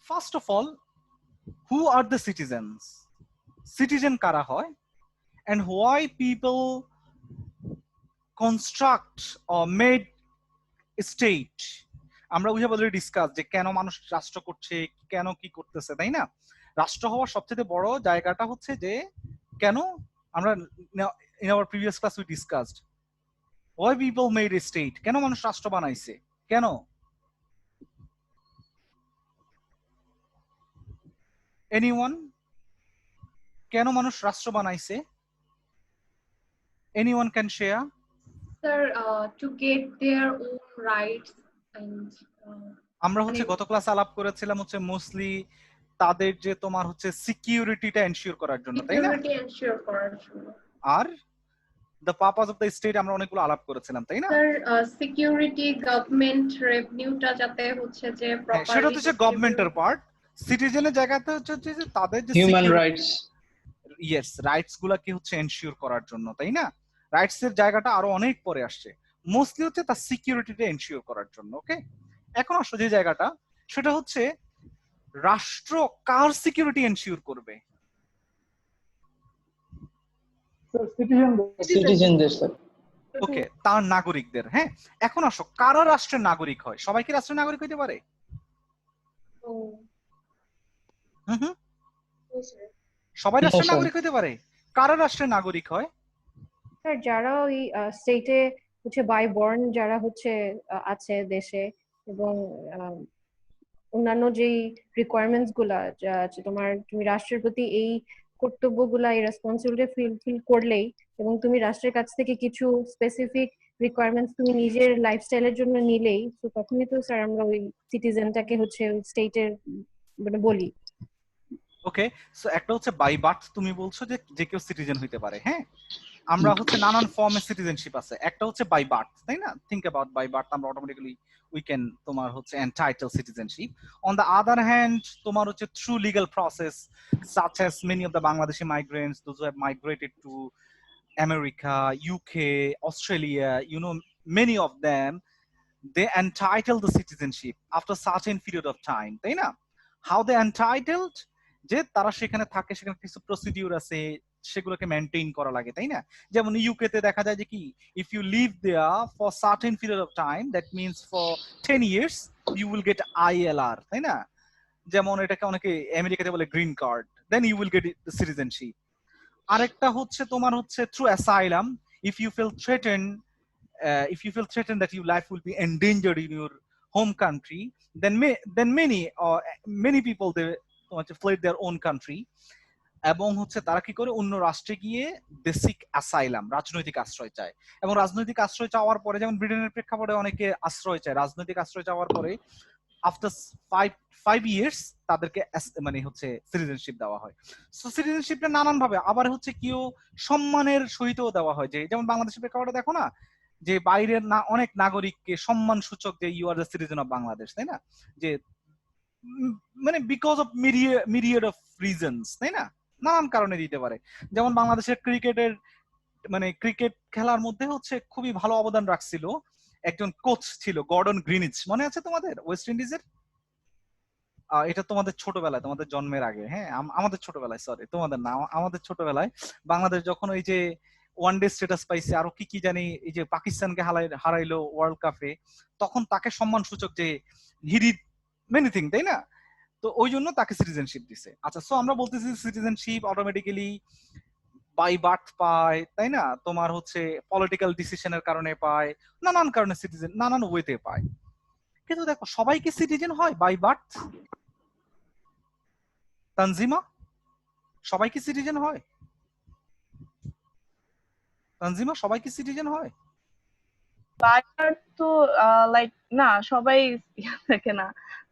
First of all, who are the citizens? Citizen কারা হয়, and why people construct or made state? আমরা উইhave already discussed যে কেন মানুষ রাষ্ট্র করছে, কেন কি করতেছে, তাই না? রাষ্ট্র হওয়ার সবচেয়ে বড় জায়গাটা হচ্ছে যে কেন আমরা, in our previous class we discussed why people made a state, কেন মানুষ রাষ্ট্র বানাইছে, কেন? Anyone? কেন মানুষ রাষ্ট্র বানাইছে? Anyone can share? Sir, to get their own rights and আমরা হচ্ছে গত ক্লাসে আলাপ করেছিলাম হচ্ছে মোস্টলি তাদের যে তোমার হচ্ছে সিকিউরিটিটা এনশিওর করার জন্য, তাই না? security ensure করার জন্য। আর the purpose of the state আমরা অনেকগুলো আলাপ করেছিলাম, তাই না? স্যার সিকিউরিটি, গভর্নমেন্ট রেভিনিউটা যাতে হচ্ছে যে প্রপারলি, সেটা হচ্ছে গভর্নমেন্টের পার্ট। সিটিজেনের জায়গাতে হচ্ছে যে তাদের যে হিউম্যান রাইটস, ইয়েস, রাইটস গুলাকে হচ্ছে এনশিওর করার জন্য, তাই না? রাইটস এর জায়গাটা আরো অনেক পরে আসছে, মোস্টলি হচ্ছে তার সিকিউরিটিটা এনশিওর করার জন্য। ওকে, এখন আসো যে জায়গাটা, সেটা হচ্ছে রাষ্ট্র কার সিকিউরিটি এনশিওর করবে? সিটিজেনদের স্যার। ওকে, তার নাগরিকদের। হ্যাঁ, এখন আসো কারা রাষ্ট্রের নাগরিক হয়? সবাই কি রাষ্ট্রের নাগরিক হইতে পারে? সবাই রাষ্ট্রের নাগরিক হইতে পারে? কারা রাষ্ট্রের নাগরিক হয়? স্যার যারা ওই স্টেটে হচ্ছে বাই বর্ন যারা হচ্ছে আছে দেশে, এবং অন্যান্য যেই রিকোয়ারমেন্টস গুলা যা আছে তোমার, তুমি রাষ্ট্রের প্রতি এই কর্তব্যগুলা, এই রেসপন্সিবিলিটি ফিল করলেই, এবং তুমি রাষ্ট্রের কাছ থেকে কিছু স্পেসিফিক রিকোয়ারমেন্টস তুমি নিজের লাইফস্টাইলের জন্য নিলেই, তো তখনই তো স্যার আমরা ওই সিটিজেনটাকে হচ্ছে স্টেটের মানে বলি। ওকে, সো একটা হচ্ছে বাই বার্থ, তুমি বলছো যে যে কেউ সিটিজেন হইতে পারে। হ্যাঁ, আমরা হচ্ছে নানান ফর্মের সিটিজেনশিপ আছে। একটা হচ্ছে বাই বার্থ, তাই না? থিংক অ্যাবাউট বাই বার্থ, আমরা অটোমেটিক্যালি উই ক্যান তোমার হচ্ছে entitle citizenship. On the other hand তোমার হচ্ছে through legal process, such as many of the Bangladeshi migrants, those who have migrated to America, UK, Australia, you know, many of them, they entitle the citizenship after certain period of time, তাই না? How they entitled? যে তারা সেখানে থাকে, সেখানে কিছু procedure আছে, সেগুলোকে মেনটেইন করা লাগে, তাই না? যেমন ইউকে তে দেখা যায় যে কি, if you live there for certain period of time, that means for 10 years, you will get ILR, তাই না? যেমন এটাকে অনেকে আমেরিকাতে বলে green card, then you will get citizenship. আরেকটা হচ্ছে তোমার হচ্ছে through asylum, if you feel threatened that your life will be endangered in your home country, then many people they fled their own country, এবং হচ্ছে তারা কি করে অন্য রাষ্ট্রে গিয়ে বেসিক অ্যাসাইলাম, রাজনৈতিক আশ্রয় চায়। এবং রাজনৈতিক আশ্রয় চাওয়ার পরে, যেমন ব্রিটেনের প্রেক্ষাপটে অনেকে আশ্রয় চায়, রাজনৈতিক আশ্রয় চাওয়ার পরে আফটার 5 years তাদেরকে মানে হচ্ছে সিটিজেনশিপ দেওয়া হয়। সো সিটিজেনশিপটা নানান ভাবে, আবার হচ্ছে কেউ সম্মানের সহিতও দেওয়া হয়, যে যেমন বাংলাদেশের প্রেক্ষাপটে দেখো না, যে বাইরের না অনেক নাগরিককে সম্মান সূচক যে you are the citizen of Bangladesh, তাই না? যে মানে because of myriad of reasons, তাই না? নানান কারণে দিতে পারে। যেমন বাংলাদেশের ক্রিকেটের মানে ক্রিকেট খেলার মধ্যে হচ্ছে খুবই ভালো অবদান রাখছিল একজন কোচ ছিল, গর্ডন গ্রিনিচ, মনে আছে তোমাদের? ওয়েস্ট ইন্ডিজের। এটা তোমাদের ছোটবেলায়, তোমাদের জন্মের আগে। হ্যাঁ, আমাদের ছোটবেলায়, সরি তোমাদের না, আমাদের ছোটবেলায় বাংলাদেশ যখন ওই যে ওয়ান ডে স্ট্যাটাস পাইছে, আরো কি কি জানি, এই যে পাকিস্তানকে হারাইলো ওয়ার্ল্ড কাপে, তখন তাকে সম্মান সূচক যে হি ডিড মেনি থিং, তাই না? তো ওই জন্য তাকে সিটিজেনশিপ দিছে। আচ্ছা, সো আমরা বলতেছি সিটিজেনশিপ অটোমেটিক্যালি বাই বার্থ পায়, তাই না? তোমার হচ্ছে পলিটিক্যাল ডিসিশনের কারণে পায়, নানান কারণে সিটিজেন নানান ওয়েতে পায়। কিন্তু দেখো, সবাই কি সিটিজেন হয় বাই বার্থ? তানজিমা, সবাই কি সিটিজেন হয়? তানজিমা, সবাই কি সিটিজেন হয়? বাই বার্থ তো লাইক না, সবাই থাকে না,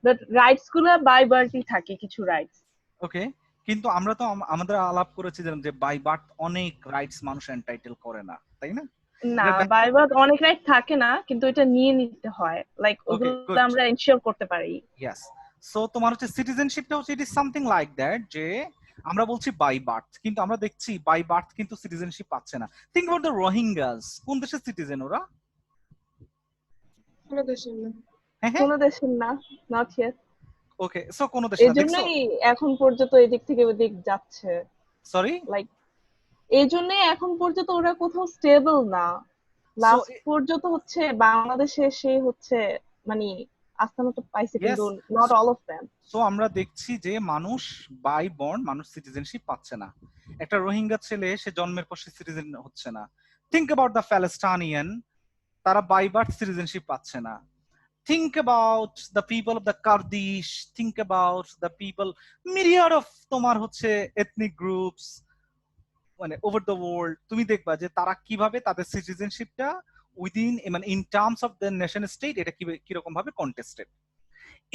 বাট রাইটস গুলো বাই বার্থই থাকে, কিছু রাইটস। ওকে, কিন্তু আমরা তো আমাদের আলাপ করেছি যে বাই বার্থ অনেক রাইটস মানুষ এন্টাইটেল করে না, তাই না? না, বাই বার্থ অনেক রাইট থাকে না, কিন্তু এটা নিয়ে নিতে হয়, লাইক ওগুলো আমরা এনশিওর করতে পারি। ইয়েস, সো তোমার হচ্ছে সিটিজেনশিপটা হচ্ছে it is something like that, যে আমরা বলছি বাই বার্থ, কিন্তু আমরা দেখছি বাই বার্থ কিন্তু সিটিজেনশিপ পাচ্ছে না। থিংক অ্যাবাউট দ্য রোহিঙ্গাস, কোন দেশের সিটিজেন ওরা? কোনো দেশের না। কোনো দেশের না, নট ইয়েট। ওকে, সো কোন দেশ না, দেখছো? এজন্যই এখন পর্যন্ত এদিক থেকে ওদিক যাচ্ছে, সরি, লাইক এজন্যই এখন পর্যন্ত ওরা কোথাও স্টেবল না। সো লাস্ট পর্যন্ত হচ্ছে বাংলাদেশে সে হচ্ছে মানে আস্থানা তো পাইছে, ইয়েস, কিন্তু not all of them. So আমরা দেখছি যে মানুষ বাই বর্ন মানুষ সিটিজেনশিপ পাচ্ছে না। একটা রোহিঙ্গা ছেলে সে জন্মের পর সে সিটিজেন হচ্ছে না। থিঙ্ক অ্যাবাউট দ্য প্যালেস্টাইনিয়ান, তারা বাই বার্থ সিটিজেনশিপ পাচ্ছে না। Think about the people of the Kurdish, think about the people, myriad of তোমার হচ্ছে ethnic groups মানে ওভার দ্য ওয়ার্ল্ড। তুমি দেখবা যে তারা কিভাবে তাদের সিটিজেনশিপটা উইদিন মানে in terms of the nation state এটা কিরকম ভাবে কন্টেস্টেড।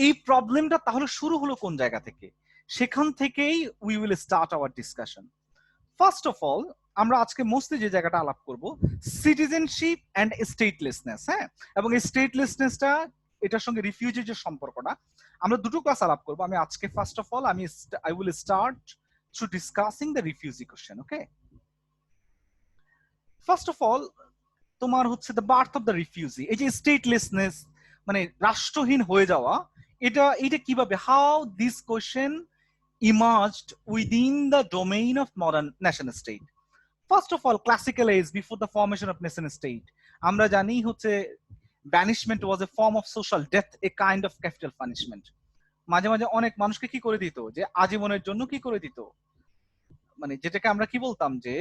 এই প্রবলেমটা তাহলে শুরু হলো কোন জায়গা থেকে? সেখান থেকেই we will start our discussion. First of all আমরা আজকে মোস্টলি যে জায়গাটা আলাপ করব সিটিজেনশিপ অ্যান্ড স্টেটলেসনেস। হ্যাঁ, এবং এই স্টেটলেসনেসটা এটার সঙ্গে রিফিউজির যে সম্পর্কটা আমরা দুটো ক্লাস আলাপ করব। আমি আজকে first of all I will start through discussing the refugee question. Okay, first of all তোমার হচ্ছে the birth of the refugee, এই যে স্টেটলেসনেস মানে রাষ্ট্রহীন হয়ে যাওয়া, এটা কিভাবে, how this question emerged within the domain of modern nation state. First of all, classical age before the formation of nation state, আমরা জানি হচ্ছে banishment was a form of social death, a kind of capital punishment. মাঝে মাঝে অনেক মানুষকে কি করে দিত, যে আজীবনের জন্য কি করে দিত, মানে যেটাকে আমরা কি বলতাম যে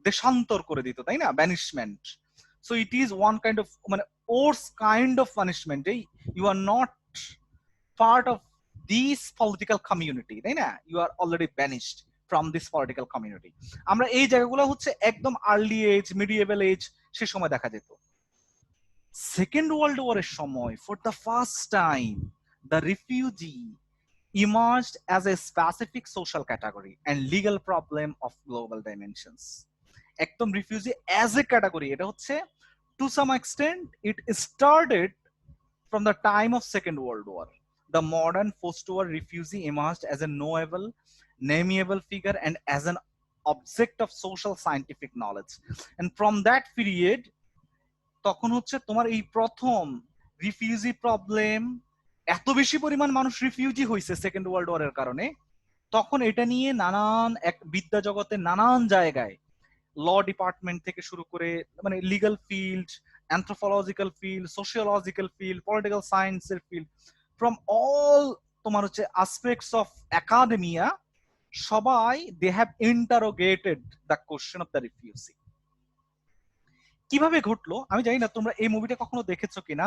দেশান্তর করে দিত, তাই না, banishment. So it is one kind of মানে ওর্স কাইন্ড অফ পানিশমেন্ট, যে you are not part of this political community, তাই না, you are already banished from this political community. আমরা এই জায়গাগুলো হচ্ছে একদম আর্লি এজ, মিডিয়েবল এজ সে সময় দেখা যেত। সেকেন্ড ওয়ার্ল্ড ওয়ারের সময় for the first time the refugee emerged as a specific social category and legal problem of global dimensions. একদম রিফিউজি as a category, এটা হচ্ছে to some extent it started from the time of Second World War. The modern post-war refugee emerged as a knowable, nameable figure and as an object of social scientific knowledge. And from that period, তখন হচ্ছে তোমার এই প্রথম refugee problem, এত বেশি পরিমাণ মানুষ refugee হয়েছে সেকেন্ড ওয়ার্ল্ড ওয়ারের কারণে, তখন এটা নিয়ে নানান এক বিদ্যা জগতে নানান জায়গায় ল ডিপার্টমেন্ট থেকে শুরু করে মানে legal field, anthropological field, sociological field, political সায়েন্সের ফিল্ড, ফ্রম অল তোমার হচ্ছে আসপেক্টস অফ একাডেমিয়া, সবাই they have interrogated the question of the refugee. কিভাবে ঘটলো আমি জানি না, তোমরা এই মুভিটা কখনো দেখেছো কিনা,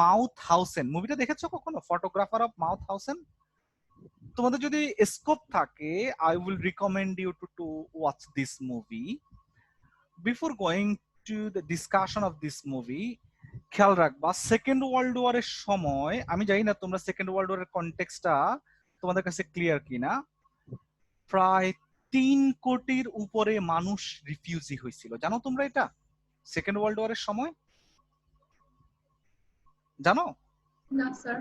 মাউথ হাউসেন মুভিটা দেখেছো কখনো, ফটোগ্রাফার অফ মাউথ হাউসেন? তোমাদের যদি স্কোপ থাকে, I will recommend you to watch this movie. Before going to the discussion of this movie, খেয়াল রাখবা সেকেন্ড ওয়ার্ল্ড ওয়ারের সময়, আমি জানি না তোমরা সেকেন্ড ওয়ার্ল্ড ওয়ারের কনটেক্সটটা তোমাদের কাছে ক্লিয়ার কিনা, প্রায় 3 কোটির উপরে মানুষ রিফিউজি হয়েছিল, জানো তোমরা এটা সেকেন্ড ওয়ার্ল্ড ওয়ারের সময়? জানো না স্যার।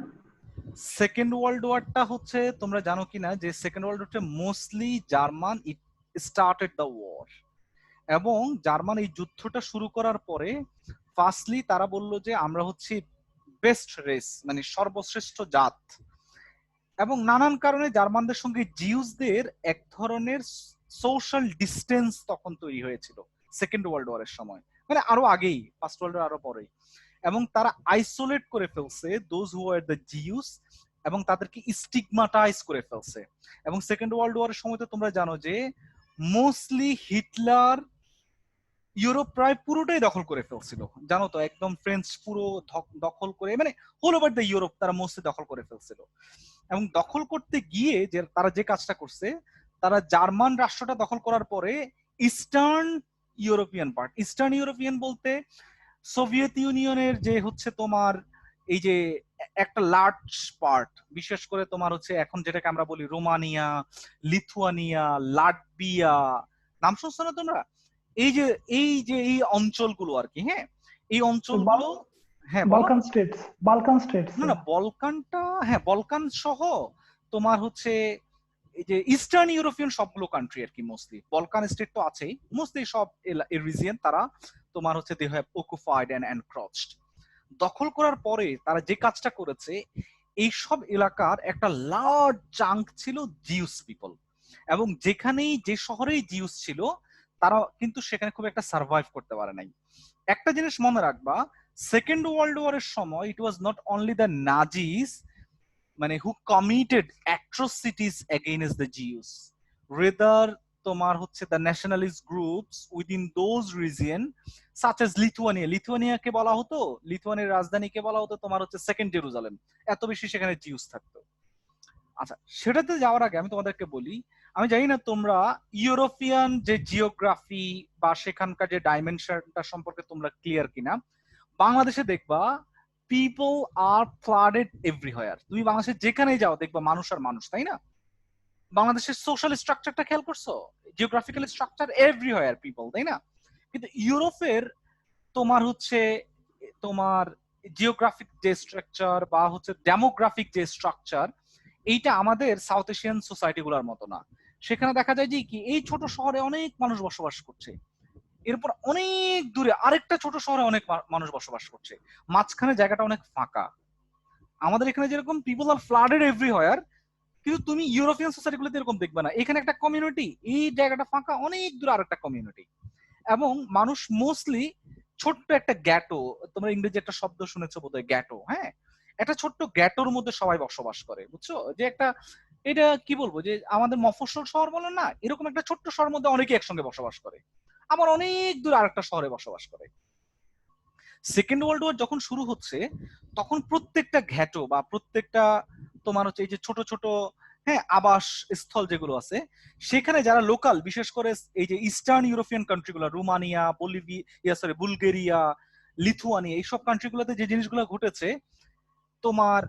সেকেন্ড ওয়ার্ল্ড ওয়ারটা হচ্ছে তোমরা জানো কিনা যে সেকেন্ড ওয়ার্ল্ড ওয়ারটা mostly German it started the war, এবং জার্মান এই যুদ্ধটা শুরু করার পরে ফার্স্টলি তারা বললো যে আমরা হচ্ছে বেস্ট রেস মানে সর্বশ্রেষ্ঠ জাত, এবং নানান কারণে জার্মানদের সঙ্গে জিউসদের এক ধরনের সোশ্যাল ডিস্টেন্স তখন তৈরি হয়েছিল সেকেন্ড ওয়ার্ল্ড ওয়ারের সময়, মানে আরো আগেই, ফার্স্ট ওয়ার্ল্ড ওয়ার আরো পরেই, এবং তারা আইসোলেট করে ফেলছে those who are the Jews, এবং তাদেরকে স্টিগমাটাইজ করে ফেলছে। এবং সেকেন্ড ওয়ার্ল্ড ওয়ারের সময় তো তোমরা জানো যে মোস্টলি হিটলার ইউরোপ প্রায় পুরোটাই দখল করে ফেলছিল, জানো তো, একদম ফ্রেঞ্চ পুরো দখল করে মানে হোল ওভার দ্য ইউরোপ তারা মোস্টলি দখল করে ফেলছিল। এবং দখল করতে গিয়ে যে তারা যে কাজটা করছে, তারা জার্মান রাষ্ট্রটা দখল করার পরে eastern European part, eastern European বলতে সোভিয়েত ইউনিয়নের যে হচ্ছে তোমার এই যে একটা লার্জ পার্ট, বিশেষ করে তোমার হচ্ছে এখন যেটাকে আমরা বলি রোমানিয়া, লিথুয়ানিয়া, লাটভিয়া, নাম শুনছো না তোমরা? এই অঞ্চলগুলো আর কি, হ্যাঁ এই অঞ্চলগুলো, হ্যাঁ বালকান স্টেটস, বালকান স্টেটস, না বলকানটা, হ্যাঁ বলকান সহ তোমার হচ্ছে এই যে ইস্টার্ন ইউরোপিয়ান সবগুলো কান্ট্রি আর কি, মোস্টলি বলকান স্টেট তো আছেই, মোস্টলি সব রিজিয়ন তারা তোমার হচ্ছে দে হ্যাভ অকুপাইড এন্ড এনক্রোচড। দখল করার পরে তারা যে কাজটা করেছে, এইসব এলাকার একটা লার্জ চাঙ্ক ছিল জিউস পিপল, এবং যেখানেই যে শহরেই জিউস ছিল তারা কিন্তু সেখানে খুব একটা সার্ভাইভ করতে পারে নাই। একটা জিনিস মনে রাখবা, সেকেন্ড ওয়ার্ল্ড ওয়ারের সময় it was not only the Nazis মানে who committed atrocities against the Jews, rather তোমার হচ্ছে the nationalist groups within those region such as লিথুয়ানিয়াকে বলা হতো, লিথুয়ানিয়ার রাজধানীকে বলা হতো তোমার হচ্ছে সেকেন্ড জেরুজালেম, এত বেশি সেখানে জিউস থাকতো। আচ্ছা, সেটাতে যাওয়ার আগে আমি তোমাদেরকে বলি, আমি জানি না তোমরা ইউরোপিয়ান যে জিওগ্রাফি বা সেখানকার যে ডাইমেনশনটা সম্পর্কে তোমরা ক্লিয়ার কিনা। বাংলাদেশে দেখবা পিপল আর ফ্লাডেড এভরিহোয়ার, তুমি বাংলাদেশে যেখানেই যাও দেখবা মানুষ আর মানুষ, তাই না? বাংলাদেশের সোশ্যাল স্ট্রাকচারটা খেয়াল করছো, জিওগ্রাফিক্যাল স্ট্রাকচার এভরিহোয়ার পিপল, তাই না? কিন্তু ইউরোপের তোমার হচ্ছে তোমার জিওগ্রাফিক যে স্ট্রাকচার বা হচ্ছে ডেমোগ্রাফিক যে স্ট্রাকচার, এইটা আমাদের সাউথ এশিয়ান সোসাইটি গুলার মতো না। সেখানে দেখা যায় যে কি এই ছোট শহরে অনেক মানুষ বসবাস করছে, এরপর অনেক দূরে আরেকটা ছোট শহরে অনেক মানুষ বসবাস করছে, মাঝখানে জায়গাটা অনেক ফাঁকা। আমাদের এখানে যেরকম পিপল আর ফ্লাডেড এভরিহোয়ার, কিন্তু তুমি ইউরোপিয়ান সোসাইটি গুলোতে এরকম দেখবে না, এখানে একটা কমিউনিটি, এই জায়গাটা ফাঁকা, অনেক দূরে আরেকটা কমিউনিটি, এবং মানুষ মোস্টলি ছোট্ট একটা গ্যাটো, তোমরা ইংরেজি একটা শব্দ শুনেছো বোধহয় গ্যাটো, হ্যাঁ, একটা ছোট্ট গ্যাটোর মধ্যে সবাই বসবাস করে, বুঝছো? যে একটা, এটা কি বলবো, যে আমাদের মফস্বল শহর বলেন না, এরকম একটা ছোট্ট শহরের মধ্যে অনেকে একসঙ্গে বসবাস করে, আবার অনেক দূর আরেকটা শহরে বসবাস করে। সেকেন্ড ওয়ার্ল্ড ওয়ার যখন শুরু হচ্ছে তখন প্রত্যেকটা ঘ্যাটো বা প্রত্যেকটা তোমার হচ্ছে এই যে ছোট ছোট, হ্যাঁ, আবাস স্থল যেগুলো আছে, সেখানে যারা লোকাল, বিশেষ করে এই যে ইস্টার্ন ইউরোপিয়ান কান্ট্রিগুলো, রোমানিয়া, বুলগেরিয়া, লিথুয়ানিয়া, এইসব কান্ট্রিগুলোতে যে জিনিসগুলো ঘটেছে, তোমার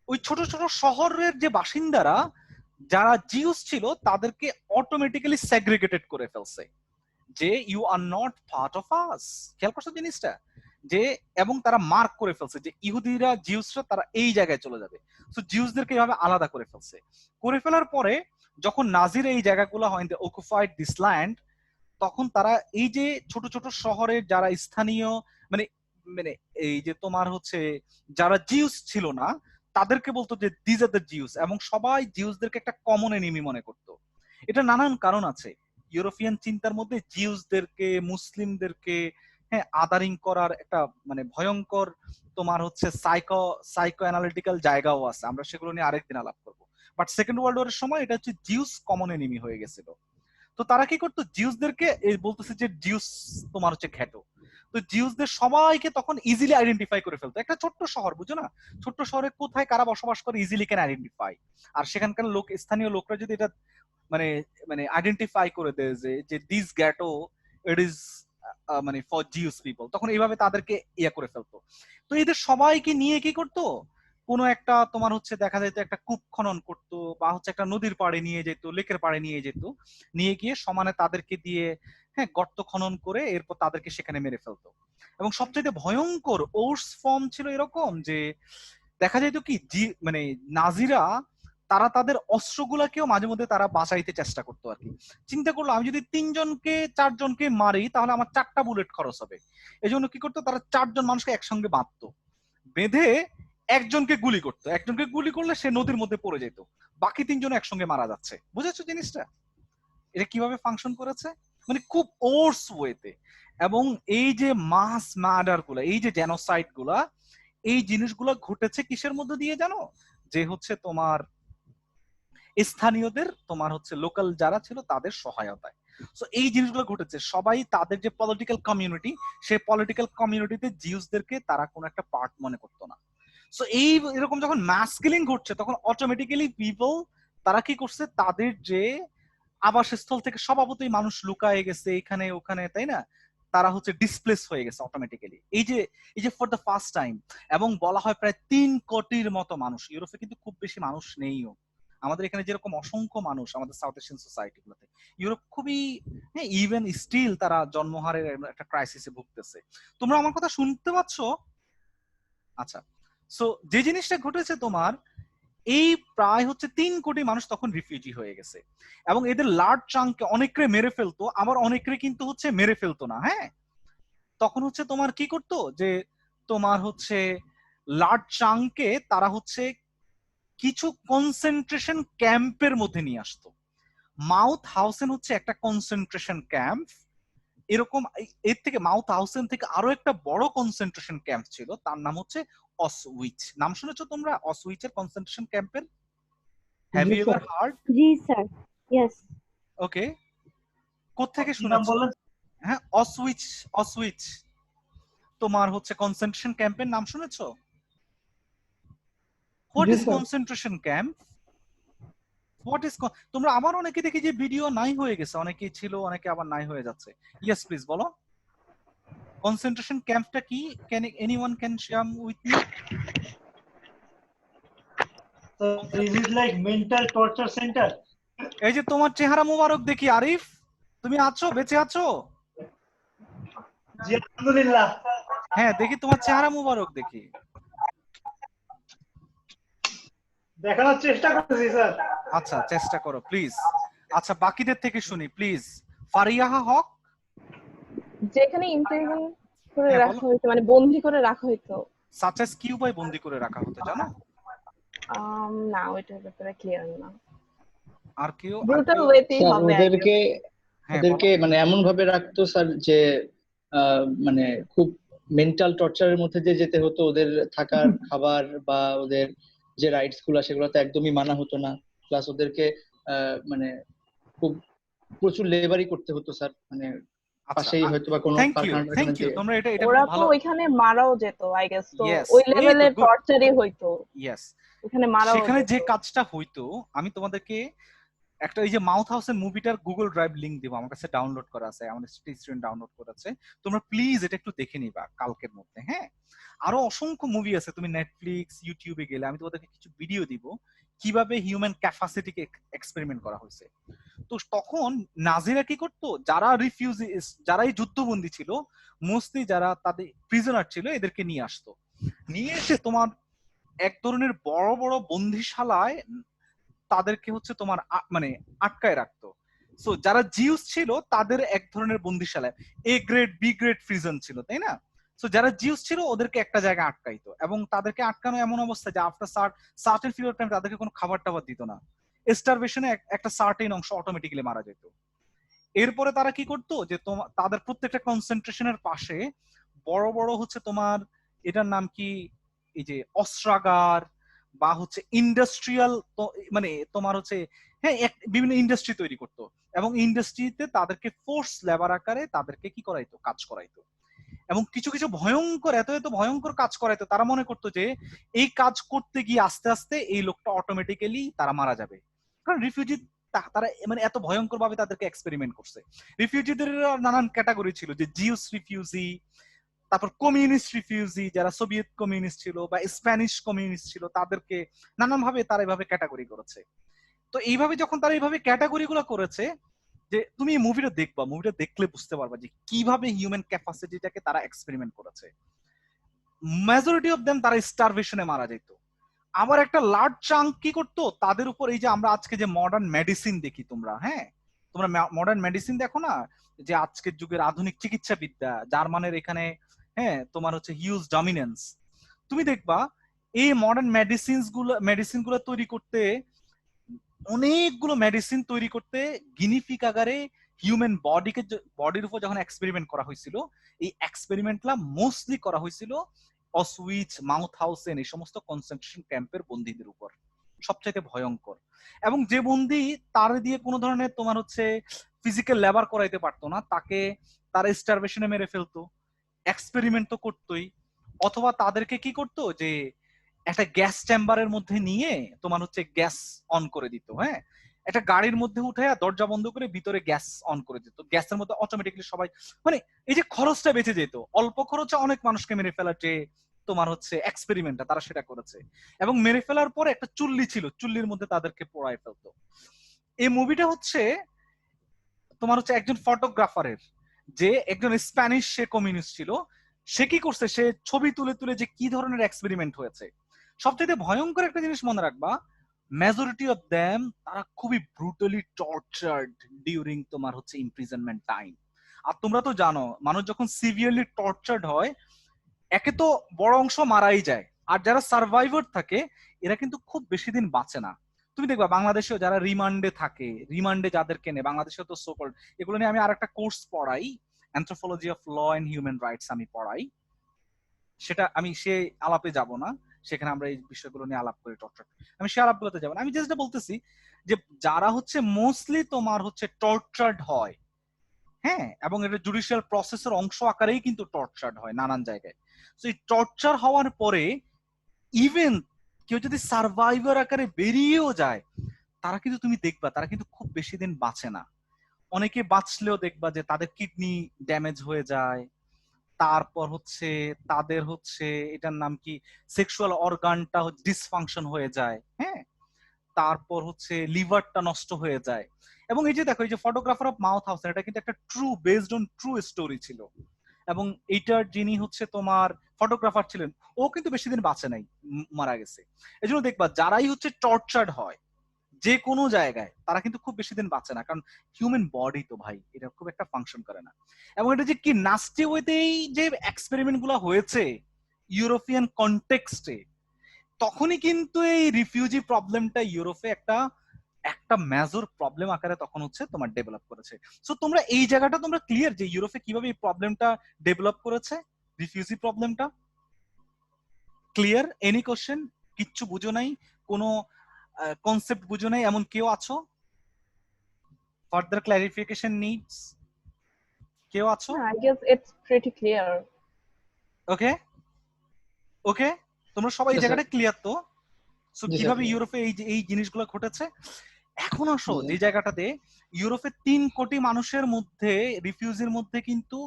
ওই ছোট ছোট শহরের যে বাসিন্দারা যারা জিউস ছিল তাদেরকে অটোমেটিক্যালি সেগ্রিগেটেড করে ফেলছে, যে you are not part of us. খেয়াল করছো জিনিসটা? যে এবং তারা মার্ক করে ফেলছে যে ইহুদিরা, জিউসরা তারা এই জায়গায় চলে যাবে, সো জিউসদেরকে এইভাবে আলাদা করে ফেলছে। করে ফেলার পরে যখন নাজিরা এই জায়গাগুলো হয় দে অকুপাইড দিস ল্যান্ড, তখন তারা এই যে ছোট ছোট শহরের যারা স্থানীয় মানে মানে এই যে তোমার হচ্ছে যারা জিউস ছিল না তাদেরকে বলতো যে দিজ আর দ্য জিউস, এবং সবাই জিউসদেরকে একটা কমন এনিমি মনে করতো। এটা নানান কারণ আছে, ইউরোপিয়ান চিন্তার মধ্যে জিউসদেরকে, মুসলিমদেরকে, হ্যাঁ, আদারিং করার একটা মানে ভয়ঙ্কর তোমার হচ্ছে সাইকো অ্যানালিটিক্যাল জায়গাও আছে, আমরা সেগুলো নিয়ে আরেকদিন আলাপ করবো। বাট সেকেন্ড ওয়ার্ল্ড ওয়ারের সময় এটা হচ্ছে জিউস কমন এনিমি হয়ে গেছিল। তো তারা কি করতো, জিউসদেরকে এই বলতেছে যে জিউস তোমার হচ্ছে ঘ্যাটো, তো জিউসদের সবাইকে তখন ইজিলি আইডেন্টিফাই করে ফেলতো। একটা ছোট্ট শহর, বুঝো না, ছোট্ট শহরে কোথায় কারা বসবাস করে ইজিলি ক্যান আইডেন্টিফাই। আর সেখানকার লোক, স্থানীয় লোকরা যদি এটা মানে মানে আইডেন্টিফাই করে দেয় যে দিস গ্যাটো ইট ইজ মানে ফর জিউস পিপল, তখন এইভাবে তাদেরকে ইয়ে করে ফেলতো। তো এদের সবাইকে নিয়ে কি করতো, কোনো একটা তোমার হচ্ছে দেখা যেত একটা কূপ খনন করতো, বা হচ্ছে একটা নদীর পাড়ে নিয়ে যেত, লেকের পাড়ে নিয়ে যেত, নিয়ে গিয়ে সমানে তাদেরকে দিয়ে, হ্যাঁ, গর্ত খনন করে এরপর তাদেরকে সেখানে মেরে ফেলতো। এবং সবচেয়ে ভয়ঙ্কর ওর্স ফর্ম ছিল এরকম যে দেখা যেত কি মানে নাজিরা তারা তাদের অস্ত্রগুলাকেও মাঝে মধ্যে তারা বাঁচাইতে চেষ্টা করতো আর কি। চিন্তা করলো আমি যদি 3জনকে 4জনকে মারি তাহলে আমার 4টা বুলেট খরচ হবে, এই জন্য কি করতো, তারা 4জন মানুষকে একসঙ্গে বাঁধতো, বেঁধে একজনকে গুলি করতো, একজনকে গুলি করলে সে নদীর মধ্যে পড়ে যেত, বাকি 3জন একসঙ্গে মারা যাচ্ছে। বুঝেছো জিনিসটা? এটা কিভাবে ফাংশন করেছে, মানে খুব ওর্স ওয়েতে। এবং এই যে মাস মার্ডার গুলা, এই যে জেনোসাইড গুলা, এই জিনিসগুলো ঘটেছে কিসের মধ্যে দিয়ে জানো, যে হচ্ছে তোমার স্থানীয়দের, তোমার হচ্ছে লোকাল যারা ছিল তাদের সহায়তায়। সো এই জিনিসগুলো ঘটেছে, সবাই তাদের যে পলিটিক্যাল কমিউনিটি, সেই পলিটিক্যাল কমিউনিটিতে জিউসদেরকে তারা কোনো একটা পার্ট মনে করতো না। সো এই এরকম যখন মাস কিলিং ঘটছে তখন অটোমেটিক্যালি পিপল তারা কি করছে, তাদের যে আবাসস্থল থেকে স্বভাবতই মানুষ লুকায়ে গেছে এখানে ওখানে, তাই না, তারা হচ্ছে ডিসপ্লেস হয়ে গেছে অটোমেটিক্যালি। এই যে ফর দ্য ফার্স্ট টাইম, এবং বলা হয় প্রায় 3 কোটির মতো মানুষ, ইউরোপে কিন্তু খুব বেশি মানুষ নেইও, আমাদের এখানে যেরকম অসংখ্য মানুষ আমাদের সাউথ এশিয়ান সোসাইটি গুলোতে, ইউরোপ খুবই, হ্যাঁ, ইভেন স্টিল তারা জন্মহারের একটা ক্রাইসিসে ভুগতেছে। তোমরা আমার কথা শুনতে পাচ্ছ? আচ্ছা, সো যে জিনিসটা ঘটেছে তোমার, এই প্রায় হচ্ছে 3 কোটি মানুষ তখন রিফিউজি হয়ে গেছে, এবং এদের লার্জ চাঙ্কে অনেকরে মেরে ফেলতো, আবার অনেকরে কিন্তু হচ্ছে মেরে ফেলতো না। হ্যাঁ, তখন হচ্ছে তোমার কি করতো, যে তোমার হচ্ছে লার্জ চাংকে তারা হচ্ছে কিছু কনসেন্ট্রেশন ক্যাম্পের মধ্যে নিয়ে আসতো। মাউথ হাউসেন হচ্ছে একটা কনসেন্ট্রেশন ক্যাম্প। এরকম এর থেকে মাউথ হাউসেন থেকে আরো একটা বড় কনসেন্ট্রেশন ক্যাম্প ছিল, তার নাম হচ্ছে অসউইচ। নাম শুনেছো তোমরা অসউইচের কনসেন্ট্রেশন ক্যাম্পের? হ্যাভ জি ইউ স্যার। Ever heard? জি স্যার, ইয়েস। ওকে, কোত্থেকে কি নাম শুনেছো? বললেন? হ্যাঁ, অসউইচ। অসউইচ তোমার হচ্ছে কনসেন্ট্রেশন ক্যাম্পের নাম শুনেছো? What G is sir. Concentration camp? What is, তোমরা আবার অনেকে দেখি যে ভিডিও নাই হয়ে গেছে, অনেকে ছিল অনেকে আবার নাই হয়ে যাচ্ছে। ইয়েস প্লিজ বলো, কনসেন্ট্রেশন ক্যাম্পটা কি? Can anyone can share with me? Is it like mental torture center? এই যে তোমার চেহারা মোবারক দেখি, আরিফ তুমি আছো, বেঁচে আছো? জি আলহামদুলিল্লাহ। হ্যাঁ দেখি তোমার চেহারা মোবারক দেখি। দেখানোর চেষ্টা করতেছি স্যার। আচ্ছা চেষ্টা করো প্লিজ। আচ্ছা বাকিদের থেকে শুনি প্লিজ। ফারিয়াহা হক। যেখানে ইমপ্রিজন করে হ্যাঁ, রাখা বলো। হইতো, মানে বন্দি করে রাখা হইতো। সাচেস কিউবায় বন্দি করে রাখা হতো, জানো? না, ওইটার ব্যাপারে ক্লিয়ার না। আর কেউ? ব্রুটাল ওয়েতেই স্যার হবে I guess। ওদেরকে হ্যাঁ ওদেরকে মানে এমন ভাবে রাখতো স্যার যে মানে খুব মেন্টাল টর্চারের মধ্যে দিয়ে যেতে হতো। ওদের থাকার খাবার বা ওদের যে রাইটস গুলা সেগুলো তো একদমই মানা হতো না। প্লাস ওদেরকে মানে খুব প্রচুর লেবারই করতে হতো স্যার। মানে পাশেই হয়তো বা কোনো থ্যাংক ইউ, কারখানা থ্যাংক ইউ। যে তোমরা এটা এটা ওরা খুব তো ভালো। ওইখানে মারাও যেত আই গেস। তো Yes, ওই এই তো লেভেলের good. টর্চারই হইতো ইয়েস, ওখানে, মারাও সেখানে যেত। যে কাজটা হইতো, আমি তোমাদেরকে একটা এই যে মাউথ হাউসের মুভিটার গুগল ড্রাইভ লিংক দিব, আমার কাছে ডাউনলোড করা আছে, আমাদের স্টুডেন্ট ডাউনলোড করেছে। তোমরা প্লিজ এটা একটু দেখে নিবা কালকের মধ্যে। হ্যাঁ, আরো অসংখ্য মুভি আছে, তুমি নেটফ্লিক্স ইউটিউবে গেলে আমি তোমাদেরকে কিছু ভিডিও দিব কিভাবে হিউম্যান ক্যাপাসিটিকে এক্সপেরিমেন্ট করা হয়েছে। তো তখন নাজিরা কি করতো, যারা রিফিউজি, যারাই যুদ্ধবন্দী ছিল, মোস্টলি যারা তাদের প্রিজনার ছিল, এদেরকে নিয়ে আসতো। নিয়ে এসে তোমার এক ধরনের বড় বড় বন্দিশালায় তাদেরকে হচ্ছে তোমার মানে আটকায় রাখতো। সো যারা জিউস ছিল তাদের এক ধরনের বন্দিশালায় A grade B grade prison ছিল, তাই না? সো যারা জিউস ছিল ওদেরকে একটা জায়গায় আটকাইতো, এবং তাদেরকে আটকানো এমন অবস্থা যে আফটার সার্টেন পিরিয়ড টাইম তাদেরকে কোনো খাবার টাবার দিত না। স্টারভেশনে একটা সার্টেন অংশ অটোমেটিক্যালি মারা যেত। এরপরে তারা কি করতো, যে তোমার তাদের প্রত্যেকটা কনসেন্ট্রেশনের পাশে বড় বড় হচ্ছে তোমার, এটার নাম কি, এই যে অস্ত্রাগার বা হচ্ছে ইন্ডাস্ট্রিয়াল, মানে তোমার হচ্ছে, হ্যাঁ বিভিন্ন ইন্ডাস্ট্রি তৈরি করতো, এবং ইন্ডাস্ট্রিতে তাদেরকে ফোর্স লেবার আকারে তাদেরকে কি করাইতো, কাজ করাইতো। এবং কিছু কিছু ভয়ঙ্কর, এত এত ভয়ঙ্কর কাজ করাইতো, তারা মনে করতো যে এই কাজ করতে গিয়ে আস্তে আস্তে এই লোকটা অটোমেটিক্যালি তারা মারা যাবে। কারণ রিফিউজি, তারা মানে এত ভয়ঙ্কর ভাবে তাদেরকে এক্সপেরিমেন্ট করছে। রিফিউজিদের নানান ক্যাটাগরি ছিল, যে জিউস রিফিউজি, তারপর কমিউনিস্ট রিফিউজি, যারা সোভিয়েত কমিউনিস্ট ছিল বা স্প্যানিশ কমিউনিস্ট ছিল, তাদেরকে নানান ভাবে তারা এইভাবে ক্যাটাগরি করেছে। তো এইভাবে যখন তারা এইভাবে ক্যাটাগরি গুলো করেছে, যে তুমি এই মুভিটা দেখবা, মুভিটা দেখলে বুঝতে পারবা যে কিভাবে হিউম্যান ক্যাপাসিটিটাকে তারা এক্সপেরিমেন্ট করেছে। মেজরিটি অফ দেম তারা স্টারভেশনে মারা যেত। আবার একটা লার্জ চাঙ্ক কি করতো তাদের উপর, এই যে আমরা আজকে যে মডার্ন মেডিসিন দেখি, তোমরা হ্যাঁ তোমরা মডার্ন মেডিসিন দেখো না, যে আজকের যুগের আধুনিক চিকিৎসা বিদ্যা, জার্মানের এখানে হ্যাঁ তোমার হচ্ছে হিউজ ডমিনেন্স। তুমি দেখবা এই মডার্ন মেডিসিন গুলো তৈরি করতে, অনেকগুলো মেডিসিন তৈরি করতে গিনিফিক আকারে হিউম্যান বডির উপর যখন এক্সপেরিমেন্ট করা হয়েছিল, এই এক্সপেরিমেন্টটা মোস্টলি করা হয়েছিল অসউইচ, মাউথ হাউসেন, এই সমস্ত কনসেন্ট্রেশন ক্যাম্পের বন্দীদের উপর, সবচাইতে ভয়ঙ্কর। এবং যে বন্দী তার দিয়ে কোনো ধরনের তোমার হচ্ছে ফিজিক্যাল লেবার করাইতে পারতো না, তাকে তারা স্টারভেশনে মেরে ফেলতো, এক্সপেরিমেন্ট তো করতোই। অথবা তাদেরকে কি করতো, যে একটা গ্যাস চেম্বারের মধ্যে নিয়ে তোমার হচ্ছে গ্যাস অন করে দিত। হ্যাঁ, একটা গাড়ির মধ্যে উঠে দরজা বন্ধ করে ভিতরে গ্যাস অন করে দিত, গ্যাসের মধ্যে অটোমেটিক্যালি সবাই, মানে এই যে খরচটা বেঁচে যেত, অল্প খরচে অনেক মানুষকে মেরে ফেলার যে তোমার হচ্ছে এক্সপেরিমেন্টটা তারা সেটা করেছে। এবং মেরে ফেলার পরে একটা চুল্লি ছিল, চুল্লির মধ্যে তাদেরকে পোড়ায় ফেলতো। এই মুভিটা হচ্ছে তোমার হচ্ছে একজন ফটোগ্রাফারের, যে একজন স্প্যানিশ, সে কমিউনিস্ট ছিল, সে কি করছে, সে ছবি তুলে তুলে যে কি ধরনের এক্সপেরিমেন্ট হয়েছে। সবচেয়ে ভয়ঙ্কর একটা জিনিস মনে রাখবা, মেজরিটি অফ দ্যাম তারা খুবই ব্রুটালি টর্চার্ড ডিউরিং তোমার হচ্ছে ইমপ্রিজনমেন্ট টাইম। আর তোমরা তো জানো, মানুষ যখন সিভিয়ারলি টর্চার্ড হয়, একে তো বড় অংশ মারাই যায়, আর যারা সার্ভাইভার থাকে এরা কিন্তু খুব বেশি দিন বাঁচে না। তুমি দেখবা বাংলাদেশেও যারা রিমান্ডে থাকে, রিমান্ডে যাদেরকে নেয়, বাংলাদেশেও তো সোকল্ড, এগুলো নিয়ে আমি আরেকটা কোর্স পড়াই, anthropology of law and human rights আমি পড়াই, সেটা আমি সে আলাপে যাব না, সেখানে আমরা এই বিষয়গুলো নিয়ে আলাপ করি, টর্চার, আমি সে আলাপগুলোতে যাব না। আমি যেটা বলতেছি যে যারা হচ্ছে মোস্টলি তোমার হচ্ছে টর্চার্ড হয়, হ্যাঁ, এবং এটা জুডিশিয়াল প্রসেসের অংশ আকারেই কিন্তু টর্চার্ড হয় নানান জায়গায়। তো এই টর্চার হওয়ার পরে ইভেন কেউ যদি সার্ভাইভার আকারে বেরিয়েও যায়, তারা কিন্তু তুমি দেখবা তারা কিন্তু খুব বেশি দিন বাঁচে না। অনেকে বাঁচলেও দেখবা যে তাদের কিডনি ড্যামেজ হয়ে যায়, তারপর হচ্ছে তাদের হচ্ছে এটার নাম কি সেক্সুয়াল অর্গানটা ডিসফাংশন হয়ে যায়, হ্যাঁ, তারপর হচ্ছে লিভারটা নষ্ট হয়ে যায়। এবং এই যে দেখো এই যে ফটোগ্রাফার অফ মাউথ হাউস, এটা কিন্তু একটা true based own true story ছিল, এবং এইটার যিনি হচ্ছে তোমার ফটোগ্রাফার ছিলেন ও কিন্তু বেশি দিন বাঁচে নাই, মারা গেছে। এই জন্য দেখবা যারাই হচ্ছে টর্চার্ড হয় যে কোনো জায়গায় তারা কিন্তু খুব বেশি দিন বাঁচে না, কারণ হিউম্যান বডি তো ভাই এটা খুব একটা ফাংশন করে না। এবং এটা যে কি নাস্টি ওয়েতেই যে এক্সপেরিমেন্ট গুলো হয়েছে ইউরোপিয়ান কনটেক্সটে, তখনই কিন্তু এই রিফিউজি প্রবলেমটা ইউরোপে একটা একটা মেজর প্রবলেম আকারে তখন হচ্ছে তোমার ডেভেলপ করেছে। সো তোমরা এই জায়গাটা তোমরা ক্লিয়ার যে ইউরোপে কিভাবে এই প্রবলেমটা ডেভেলপ করেছে, রিফিউজি প্রবলেমটা ক্লিয়ার? Any question? কিচ্ছু বুঝো নাই, কোনো কনসেপ্ট বুঝো নাই এমন কেউ আছো? ফার্দার ক্লারিফিকেশন নিডস কেউ আছো? I guess it's pretty clear. ওকে ওকে, তোমরা সবাই এই Yes, sir. জায়গাটা ক্লিয়ার তো? সো জি, কিভাবে স্যার। ইউরোপে এই জিনিসগুলো ঘটেছে। এখন আসো জি, যে জায়গাটাতে ইউরোপে 3 কোটি মানুষের মধ্যে রিফিউজির মধ্যে কিন্তু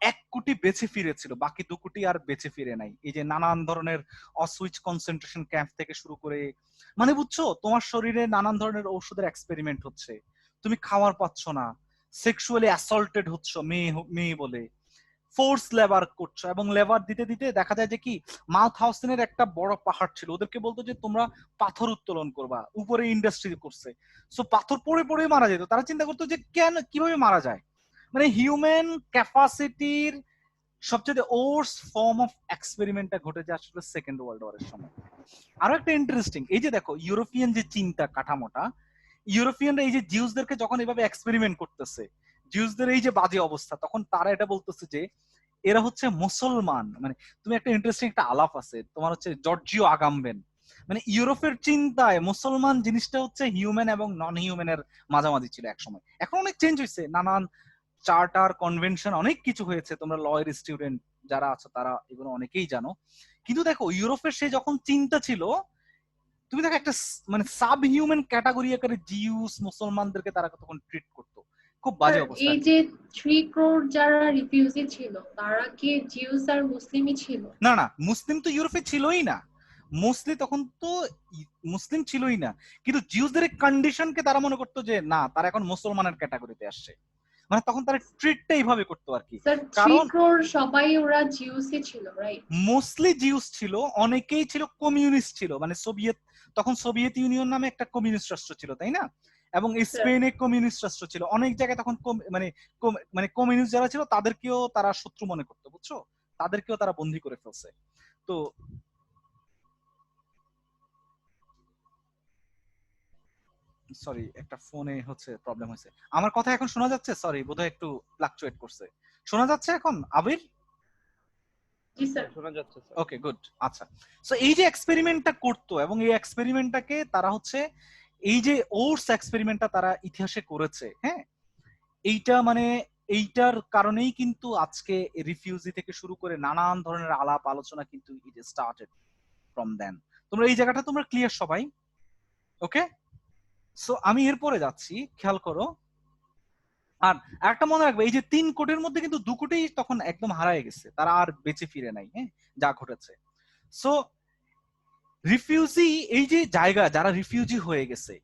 1 কোটি বেঁচে ফিরেছিল, বাকি 2 কোটি আর বেঁচে ফিরে নাই। এই যে নানান ধরনের অসুইচ কনসেন্ট্রেশন ক্যাম্প থেকে শুরু করে, মানে বুঝছো তোমার শরীরে নানান ধরনের ঔষধের এক্সপেরিমেন্ট হচ্ছে, তুমি খাওয়ার পাচ্ছ না, সেক্সুয়ালি অ্যাসল্টেড হচ্ছ মেয়ে বলে, ফোর্স লেবার করছো, এবং লেবার দিতে দিতে দেখা যায় যে কি মাউথ হাউসেনের একটা বড় পাহাড় ছিল, ওদেরকে বলতো যে তোমরা পাথর উত্তোলন করবা, উপরে ইন্ডাস্ট্রি করছে, সো পাথর পড়ে পড়ে মারা যেত। তারা চিন্তা করতো যে কেন কিভাবে মারা যায়, মানে হিউম্যান ক্যাপাসিটির সবচেয়ে ওর্স ফর্ম অফ এক্সপেরিমেন্টটা ঘটেছে আসলে সেকেন্ড ওয়ার্ল্ড ওয়ারের সময়। আরো একটা ইন্টারেস্টিং, এই যে দেখো ইউরোপিয়ান যে চিন্তা কাঠামোটা, ইউরোপিয়ানরা এই যে জিউসদেরকে যখন এভাবে এক্সপেরিমেন্ট করতেছে, জিউসদের এই যে বাজে অবস্থা, তখন তারা এটা বলতেছে যে এরা হচ্ছে মুসলমান। মানে তুমি একটা ইন্টারেস্টিং একটা আলাপ আছে তোমার হচ্ছে জর্জিও আগামবেন, মানে ইউরোপের চিন্তায় মুসলমান জিনিসটা হচ্ছে হিউম্যান এবং নন হিউম্যানের মাঝামাঝি ছিল একসময়। এখন অনেক চেঞ্জ হয়েছে, নানান চার্টার কনভেনশন অনেক কিছু হয়েছে, তোমরা লয়ের স্টুডেন্ট যারা আছো তারা এগুলো অনেকেই জানো। কিন্তু দেখো ইউরোপের সে যখন চিন্তা ছিল, তুমি দেখো একটা মানে সাব হিউম্যান ক্যাটাগরি আকারে জিউস মুসলমানদেরকে তারা তখন ট্রিট করতো, খুব বাজে অবস্থা। এই যে 3 crore যারা রিফিউজি ছিল তারা কি জিউস আর মুসলিমই ছিল? না না, মুসলিম তো ইউরোপে ছিলই না, মুসলিম তখন তো মুসলিম ছিলই না, কিন্তু জিউসদের কন্ডিশনকে তারা মনে করতো যে না তারা এখন মুসলমানের ক্যাটাগরিতে আসছে, মানে তখন তারা ট্রিটটা এইভাবে করতো আর কি। স্যার 3 কারণ crore সবাই ওরা জিউসই ছিল, রাইট? মোস্টলি জিউস ছিল, অনেকেই ছিল কমিউনিস্ট ছিল, মানে সোভিয়েত, তখন সোভিয়েত ইউনিয়ন নামে একটা কমিউনিস্ট রাষ্ট্র ছিল তাই না, এবং স্পেনে কমিউনিস্ট রাষ্ট্র ছিল, অনেক জায়গায় তখন মানে কমিউনিস্ট যারা ছিল তাদেরকেও তারা শত্রু মনে করতো, বুঝছো, তাদেরকেও তারা বন্দী করে ফেলছে। তো সরি একটা ফোনে হচ্ছে প্রবলেম হয়েছে। আমার কথা এখন শোনা যাচ্ছে? সরি বোধহয় একটু ফ্লাকচুয়েট করছে। শোনা যাচ্ছে এখন আবির? জি স্যার। শোনা যাচ্ছে স্যার। Okay good. আচ্ছা, সো এই যে এক্সপেরিমেন্টটা করতো, এবং এই এক্সপেরিমেন্টটাকে তারা হচ্ছে এই যে ওর্স এক্সপেরিমেন্টটা তারা ইতিহাসে করেছে, হ্যাঁ, এইটা মানে এইটার কারণেই কিন্তু আজকে রিফিউজি থেকে শুরু করে নানান ধরনের আলাপ আলোচনা কিন্তু ইট স্টার্টেড ফ্রম দেন। তোমরা এই জায়গাটা তোমরা ক্লিয়ার সবাই? ওকে, সো আমি এরপরে যাচ্ছি, খেয়াল করো। আর একটা মনে রাখবে, এই যে 3 কোটির মধ্যে কিন্তু 2 কোটি তখন একদম হারায় গেছে, তারা আর বেঁচে ফিরে নাই, হ্যাঁ, যা ঘটেছে। সো রিফিউজি, এই যে জায়গা যারা রিফিউজি হয়ে গেছে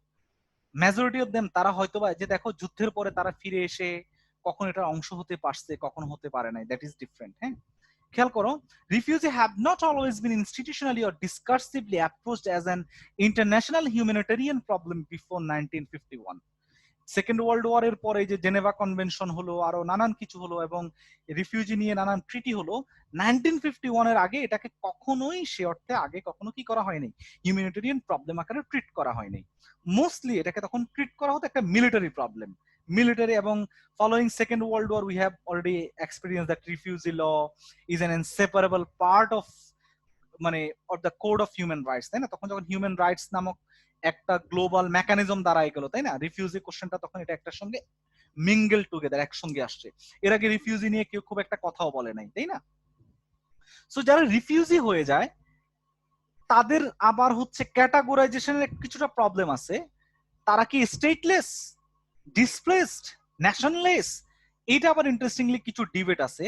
মেজরিটি অফ দেম, তারা হয়তোবা যে দেখো যুদ্ধের পরে তারা ফিরে এসে কখন এটার অংশ হতে পারছে কখনো হতে পারে নাই, দ্যাট ইজ ডিফারেন্ট। হ্যাঁ, খেয়াল করো, refugee have not always been institutionally or discursively approached as an international humanitarian problem before 1951. Second world ওয়ারের পরে যে জেনেভা কনভেনশন হলো, আরো নানান কিছু হলো, এবং রিফিউজি নিয়ে নানান ট্রিটি হলো, 1951 এর আগে এটাকে কখনোই সে অর্থে আগে কখনো কি করা হয়নি, হিউম্যানিটেরিয়ান প্রবলেম আকারে ট্রিট করা হয়নি। মোস্টলি এটাকে তখন ট্রিট করা হতো একটা মিলিটারি প্রবলেম, মিলিটারি। এবং following second world war we have already experience that refugee law is an inseparable part of মানে of the code of human rights, তাই না? তখন যখন হিউম্যান রাইটস নামক একটা গ্লোবাল মেকানিজম দাঁড়ায় গেল, তাই না? রিফিউজি কোশ্চেনটা তখন এটা একটার সঙ্গে মিঙ্গেল টুগেদার, একসঙ্গে আসছে। এর আগে রিফিউজি নিয়ে কেউ খুব একটা কথাও বলে নাই, তাই না? সো যারা রিফিউজি হয়ে যায় তাদের আবার হচ্ছে ক্যাটাগরাইজেশনের কিছুটা প্রবলেম আছে। তারা কি স্টেটলেস, ডিসপ্লেসড, ন্যাশনলেস? এটা আবার ইন্টারেস্টিংলি কিছু ডিবেট আছে।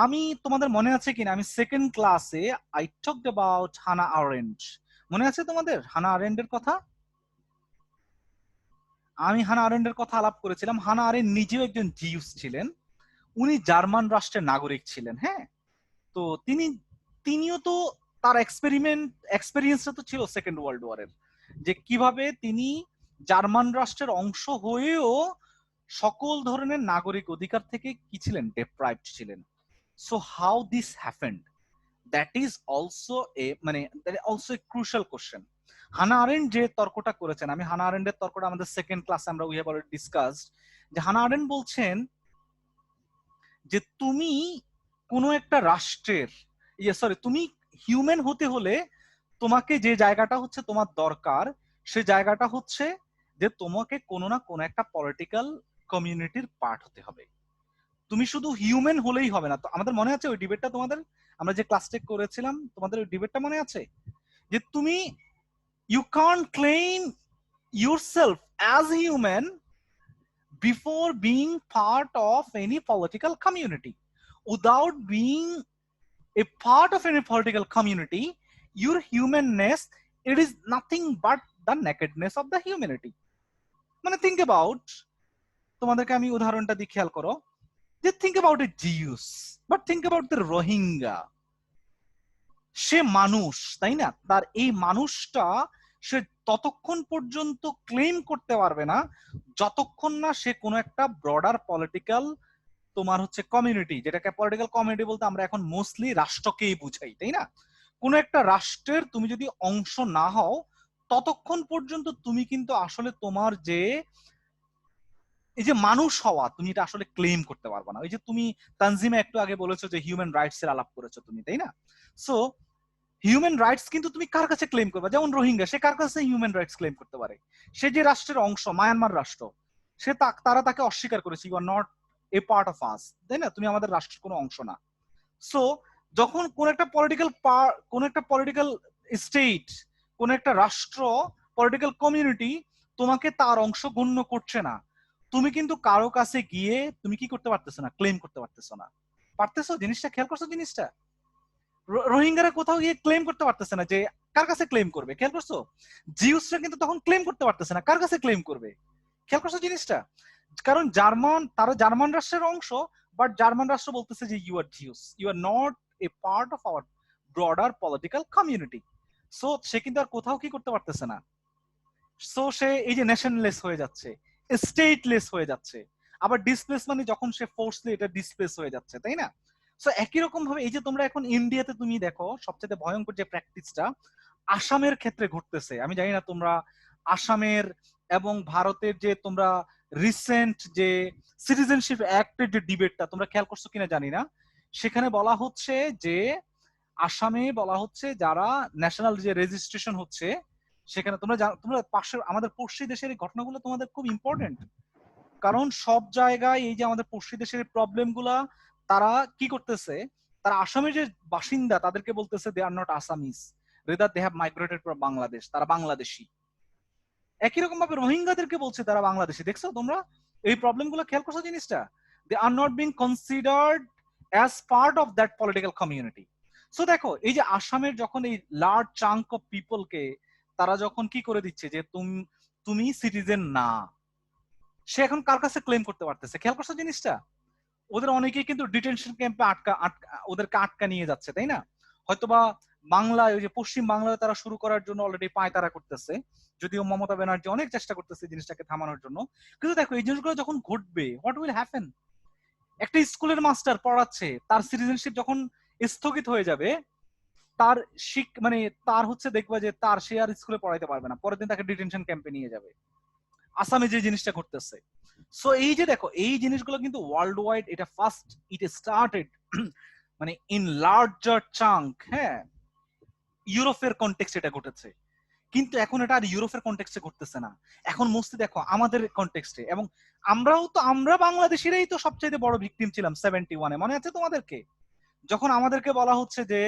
আমি তোমাদের মনে আছে কিনা, আমি সেকেন্ড ক্লাসে আই টকড অ্যাবাউট হানা আরেন্ট। মনে আছে তোমাদের হানা আরেন্টের কথা? আমি হানা আরেন্টের কথা আলাপ করেছিলাম। হানা আরেন্ট নিজেও একজন জিউস ছিলেন, উনি জার্মান রাষ্ট্রের নাগরিক ছিলেন। হ্যাঁ, তো তিনিও তো তার এক্সপেরিয়েন্সটা তো ছিল সেকেন্ড ওয়ার্ল্ড ওয়ারের, যে কিভাবে তিনি জার্মান রাষ্ট্রের অংশ হয়েও সকল ধরনের নাগরিক অধিকার থেকে কি ছিলেন, ডেপ্রাইভড ছিলেন। So how this happened, that is also a crucial question. হানা আরেন্ট যে তর্কটা করেছেন, আমি হানা আরেন্টের তর্কটা আমাদের সেকেন্ড ক্লাসে আমরা উই হ্যাভ অলরেডি ডিসকাসড, যে হানা আরেন্ট বলছেন যে তুমি কোনো একটা রাষ্ট্রের তুমি হিউম্যান হতে হলে তোমাকে যে জায়গাটা হচ্ছে তোমার দরকার, সে জায়গাটা হচ্ছে যে তোমাকে কোনো না কোনো একটা পলিটিক্যাল কমিউনিটির পার্ট হতে হবে। তুমি শুধু হিউম্যান হলেই হবে না। তো আমাদের মনে আছে ওই ডিবেটটা, তোমাদের আমরা যে ক্লাসটা করেছিলাম, তোমাদের ওই ডিবেটটা মনে আছে যে তুমি you can't claim yourself as human before being part of any political community. Without being a part of any political community, your humanness, it is nothing but the nakedness of the humanity. মানে think about, তোমাদেরকে আমি উদাহরণটা দিয়ে খেয়াল করো, যে think about a Jews, but think about the Rohingya. সে মানুষ, তাই না? তার এই মানুষটা সে ততক্ষণ পর্যন্ত ক্লেম করতে পারবে না যতক্ষণ না সে কোনো একটা ব্রডার পলিটিক্যাল তোমার হচ্ছে কমিউনিটি, যেটাকে পলিটিক্যাল কমিউনিটি বলতে আমরা এখন মোস্টলি রাষ্ট্রকেই বুঝাই, তাই না? কোনো একটা রাষ্ট্রের তুমি যদি অংশ না হও ততক্ষণ পর্যন্ত তুমি কিন্তু আসলে তোমার যে এই যে মানুষ হওয়া, তুমি এটা আসলে ক্লেম করতে পারবে না। ওই যে তুমি তানজিমা একটু আগে বলেছো যে হিউম্যান রাইটস এর আলাপ করেছো তুমি, তাই না? সো হিউম্যান রাইটস কিন্তু তুমি কার কাছে ক্লেম করবে? যেমন রোহিঙ্গা, সে কার কাছে হিউম্যান রাইটস ক্লেম করতে পারে? সে যে রাষ্ট্রের অংশ, মায়ানমার রাষ্ট্র, তারা তাকে অস্বীকার করেছে, you are not a part of us, তাই না? তুমি আমাদের রাষ্ট্রের কোনো অংশ না। সো যখন কোন একটা পলিটিক্যাল স্টেট, কোন একটা রাষ্ট্র, পলিটিক্যাল কমিউনিটি তোমাকে তার অংশ গণ্য করছে না, তুমি কিন্তু কারো কাছে গিয়ে তুমি কি করতে পারতেছো না, ক্লেম করতে পারতেছো না। পারতেছো? জিনিসটা খেয়াল করছো? জিনিসটা রোহিঙ্গারা কোথাও গিয়ে ক্লেম করতে পারতেছে না, যে কার কাছে ক্লেম করবে? খেয়াল করছো? জিউসরা কিন্তু তখন ক্লেম করতে পারতেছে না, কার কাছে ক্লেম করবে? খেয়াল করছো জিনিসটা? কারণ তারা জার্মান রাষ্ট্রের অংশ, বাট জার্মান রাষ্ট্র বলতেছে যে you are Jews, you are not a part of our broader political community. So সে কিন্তু আর কোথাও কি করতে পারতেছে না। সো সে এই যে নেশনলেস হয়ে যাচ্ছে, স্টেটলেস হয়ে যাচ্ছে। আবার ডিসপ্লেস মানে যখন সে ফোর্সলি এটা ডিসপ্লেস হয়ে যাচ্ছে, তাই না? সো একই রকম ভাবে এই যে তোমরা এখন ইন্ডিয়াতে তুমি দেখো সবচেয়ে ভয়ঙ্কর যে প্র্যাকটিসটা আসামের ক্ষেত্রে ঘটতেছে, আমি জানি না তোমরা আসামের এবং ভারতের যে তোমরা রিসেন্ট যে সিটিজেনশিপ অ্যাক্টের যে ডিবেটটা তোমরা খেয়াল করছো কিনা জানি না, সেখানে বলা হচ্ছে যে আসামে বলা হচ্ছে যারা ন্যাশনাল যে রেজিস্ট্রেশন হচ্ছে সেখানে তোমরা পাশে আমাদের পড়শি দেশের এই ঘটনাগুলো তোমাদের খুব ইম্পর্টেন্ট। কারণ সব জায়গায় এই যে আমাদের পড়শি দেশের প্রবলেম গুলা তারা কি করতেছে, তারা আসামের যে বাসিন্দা তাদেরকে বলতেছে they are not Assamese, rather they have migrated from Bangladesh, তারা বাংলাদেশি। একই রকম ভাবে রোহিঙ্গাদেরকে বলছে তারা বাংলাদেশি। দেখছো তোমরা এই প্রবলেম গুলো? খেয়াল করছো জিনিসটা? They are not being considered as part of that political community. So দেখো এই যে আসামের যখন এই লার্জ চাঙ্ক অফ পিপলকে তারা যখন কি করে দিচ্ছে যে তুমি সিটিজেন না, সে এখন কার কাছে ক্লেম করতে পারতেছে? খেয়াল করছো জিনিসটা? ওদের অনেকেই কিন্তু ডিটেনশন ক্যাম্পে ওদেরকে আটকা নিয়ে যাচ্ছে, তাই না? হয়তোবা বাংলায় ওই যে পশ্চিম বাংলায় তারা শুরু করার জন্য অলরেডি পায়তারা করতেছে, যদিও মমতা ব্যানার্জি অনেক চেষ্টা করতেছে জিনিসটাকে থামানোর জন্য। কিন্তু দেখো এই জিনিসগুলো যখন ঘটবে, হোয়াট উইল হ্যাপেন? একটা স্কুলের মাস্টার পড়াচ্ছে, তার সিটিজেনশিপ যখন স্থগিত হয়ে যাবে, তার মানে তার হচ্ছে দেখবা যে তার সে আর স্কুলে পড়াইতে পারবে না, পরের দিন তাকে ডিটেনশন ক্যাম্পে নিয়ে যাবে। আসামে যে জিনিসটা ঘটতেছে, সো এই যে দেখো এই জিনিসগুলো কিন্তু ওয়ার্ল্ড ওয়াইড, এটা ফার্স্ট ইট স্টার্টেড মানে ইন লার্জার চাঙ্ক, হ্যাঁ, ইউরোপের কনটেক্সট এটা ঘটেছে, কিন্তু এখন এটা আর ইউরোপের কনটেক্সটে ঘটতেছে না, এখন মস্তি দেখো আমাদের কনটেক্সটে। এবং আমরা বাংলাদেশিরাই তো সবচেয়ে বড় ভিকটিম ছিলাম 71-এ, মনে আছে তোমাদেরকে? যখন আমাদেরকে বলা হচ্ছে যে